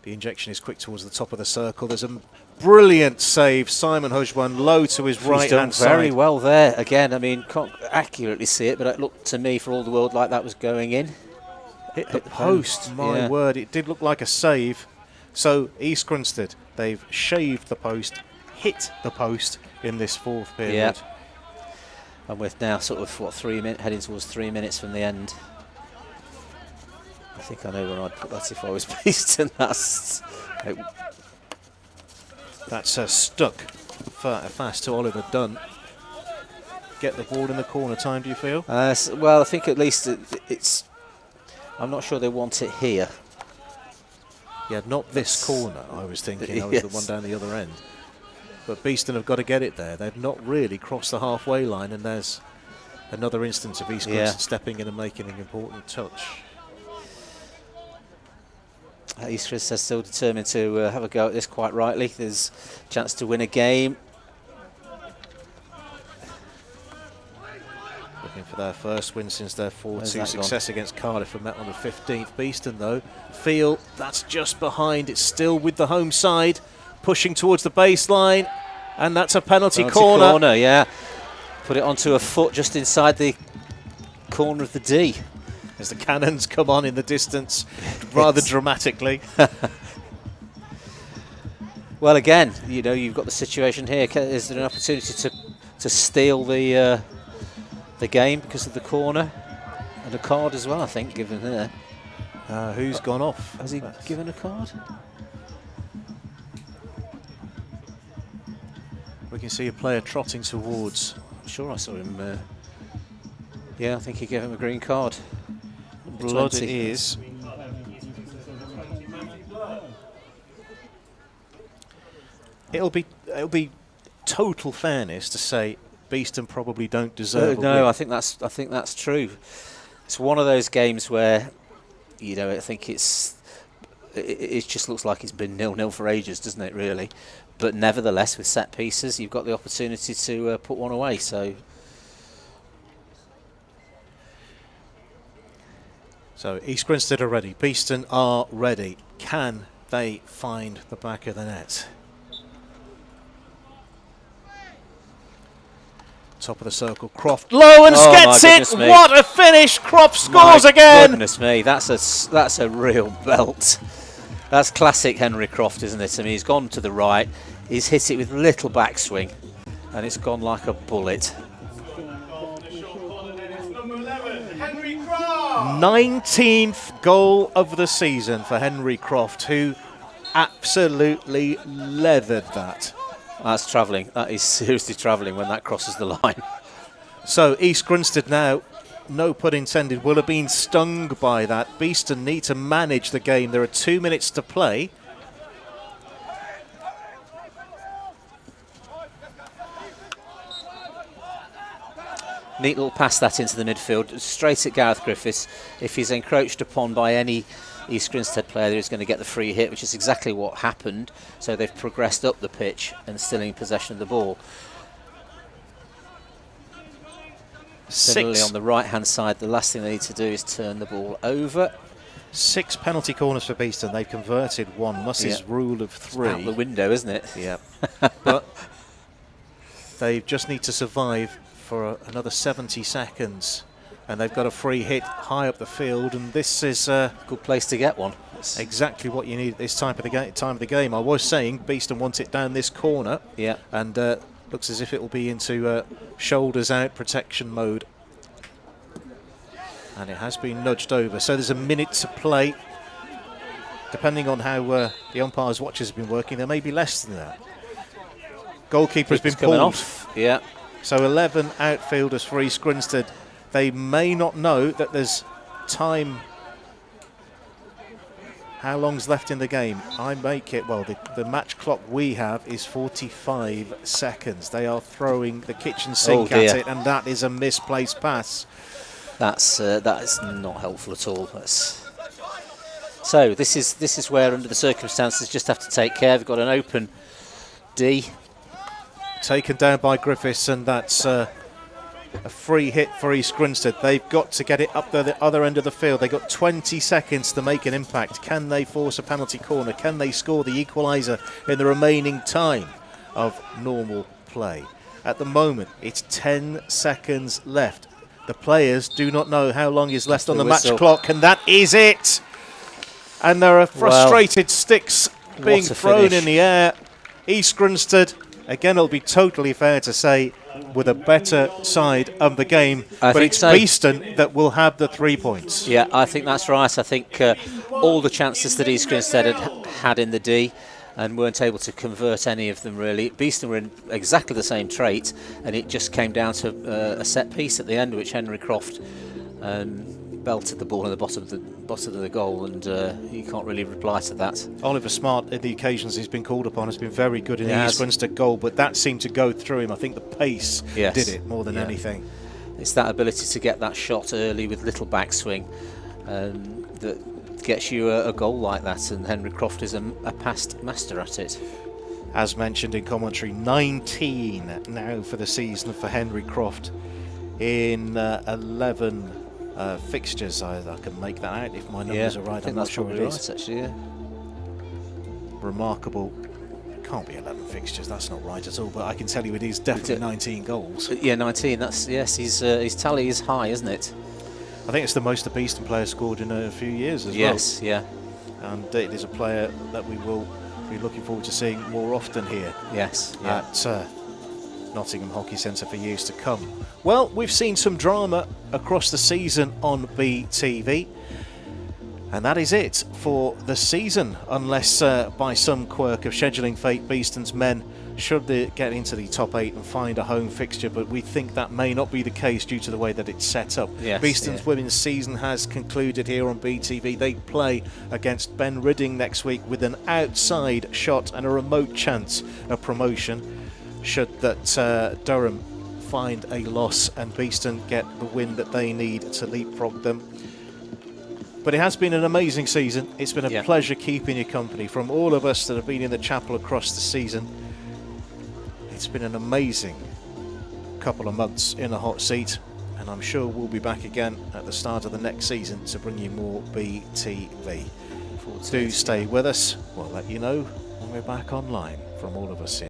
The injection is quick towards the top of the circle. There's a brilliant save. Simon Hudgwan low to his right-hand side. Very well there. Again, I mean, can't accurately see it, but it looked to me for all the world like that was going in. Hit the post, my word. It did look like a save. So East Grinstead, they've shaved the post, hit the post in this 4th period. Yeah. And with now sort of, what, 3 minutes, heading towards 3 minutes from the end. I think I know where I'd put that if I was Beeston. That's stuck fast to Oliver Dunn. Get the ball in the corner time, do you feel? Well, I think at least it's... I'm not sure they want it here. Yeah, not this corner, I was thinking. I was the one down the other end. But Beeston have got to get it there. They've not really crossed the halfway line, and there's another instance of East Grinstead stepping in and making an important touch. East Grinstead still determined to have a go at this quite rightly. There's a chance to win a game. Looking for their first win since their 4-2 success against Cardiff and met on the 15th. Beeston, though, feel that's just behind. It's still with the home side, pushing towards the baseline, and that's a penalty corner. Yeah. Put it onto a foot just inside the corner of the D. As the cannons come on in the distance, rather dramatically. Well, again, you know, you've got the situation here. Is there an opportunity to steal the game because of the corner? And a card as well, I think, given there. Who's gone off? Has he given a card? We can see a player trotting towards. I'm sure I saw him. Yeah, I think he gave him a green card. Blood 20. is. It'll be total fairness to say Beeston probably don't deserve. No, I think that's true. It's one of those games where, you know, I think it just looks like it's been 0-0 for ages, doesn't it? Really, but nevertheless, with set pieces, you've got the opportunity to put one away. So East Grinstead are ready. Beeston are ready. Can they find the back of the net? Top of the circle, Croft. Lowens gets it! Me. What a finish! Croft scores again! Goodness me, that's a real belt. That's classic Henry Croft, isn't it? I mean, he's gone to the right, he's hit it with little backswing, and it's gone like a bullet. 19th goal of the season for Henry Croft, who absolutely leathered that. That's travelling. That is seriously travelling when that crosses the line. So East Grinstead now, no pun intended, will have been stung by that. Beeston need to manage the game. There are 2 minutes to play. Neat little pass that into the midfield, straight at Gareth Griffiths. If he's encroached upon by any East Grinstead player, who's going to get the free hit, which is exactly what happened. So they've progressed up the pitch and still in possession of the ball. Similarly, on the right-hand side, the last thing they need to do is turn the ball over. 6 penalty corners for Beeston. They've converted one. Muss's rule of 3. Out the window, isn't it? Yeah. But they just need to survive for another 70 seconds. And they've got a free hit high up the field, and this is a good place to get one. Exactly what you need at this time of the game. I was saying Beeston wants it down this corner, and looks as if it will be into shoulders out protection mode, and it has been nudged over. So there's a minute to play. Depending on how the umpire's watches have been working, there may be less than that. Goalkeeper has been pulled off. Yeah. So 11 outfielders for East Grinstead. They may not know that there's time. How long's left in the game? I make it, well, the match clock we have is 45 seconds. They are throwing the kitchen sink at it, and that is a misplaced pass. That is not helpful at all. So this is where, under the circumstances, just have to take care. We've got an open D. Taken down by Griffiths, and that's a free hit for East Grinstead. They've got to get it up the other end of the field. They've got 20 seconds to make an impact. Can they force a penalty corner? Can they score the equaliser in the remaining time of normal play? At the moment, it's 10 seconds left. The players do not know how long is left on the match clock, and that is it. And there are frustrated sticks being thrown in the air. East Grinstead, again, it'll be totally fair to say, with a better side of the game, but it's Beeston that will have the 3 points. Yeah, I think that's right. I think all the chances that East Grinstead had in the D and weren't able to convert any of them, really. Beeston were in exactly the same trait, and it just came down to a set piece at the end, which Henry Croft belted the ball in the bottom of the goal, and you can't really reply to that. Oliver Smart, in the occasions he's been called upon, has been very good in the East Grinstead goal, but that seemed to go through him. I think the pace did it more than anything. It's that ability to get that shot early with little backswing that gets you a goal like that, and Henry Croft is a past master at it. As mentioned in commentary, 19 now for the season for Henry Croft in 11 fixtures. I can make that out if my numbers are right. I'm not sure it is. Right, actually, Remarkable. It can't be 11 fixtures. That's not right at all. But I can tell you it is definitely 19 goals. Yeah, 19. That's his tally is high, isn't it? I think it's the most the Beeston player scored in a few years as well. Yes, yeah. And it is a player that we will be looking forward to seeing more often here. Yes, at Nottingham Hockey Centre for years to come. Well, we've seen some drama across the season on BTV. And that is it for the season, unless by some quirk of scheduling fate, Beeston's men should they get into the top 8 and find a home fixture, but we think that may not be the case due to the way that it's set up. Yes, Beeston's women's season has concluded here on BTV. They play against Ben Ridding next week with an outside shot and a remote chance of promotion should that Durham find a loss and Beeston get the win that they need to leapfrog them. But it has been an amazing season. It's been a pleasure keeping you company. From all of us that have been in the chapel across the season, it's been an amazing couple of months in a hot seat, and I'm sure we'll be back again at the start of the next season to bring you more BTV. Do stay with us. We'll let you know when we're back online. From all of us here.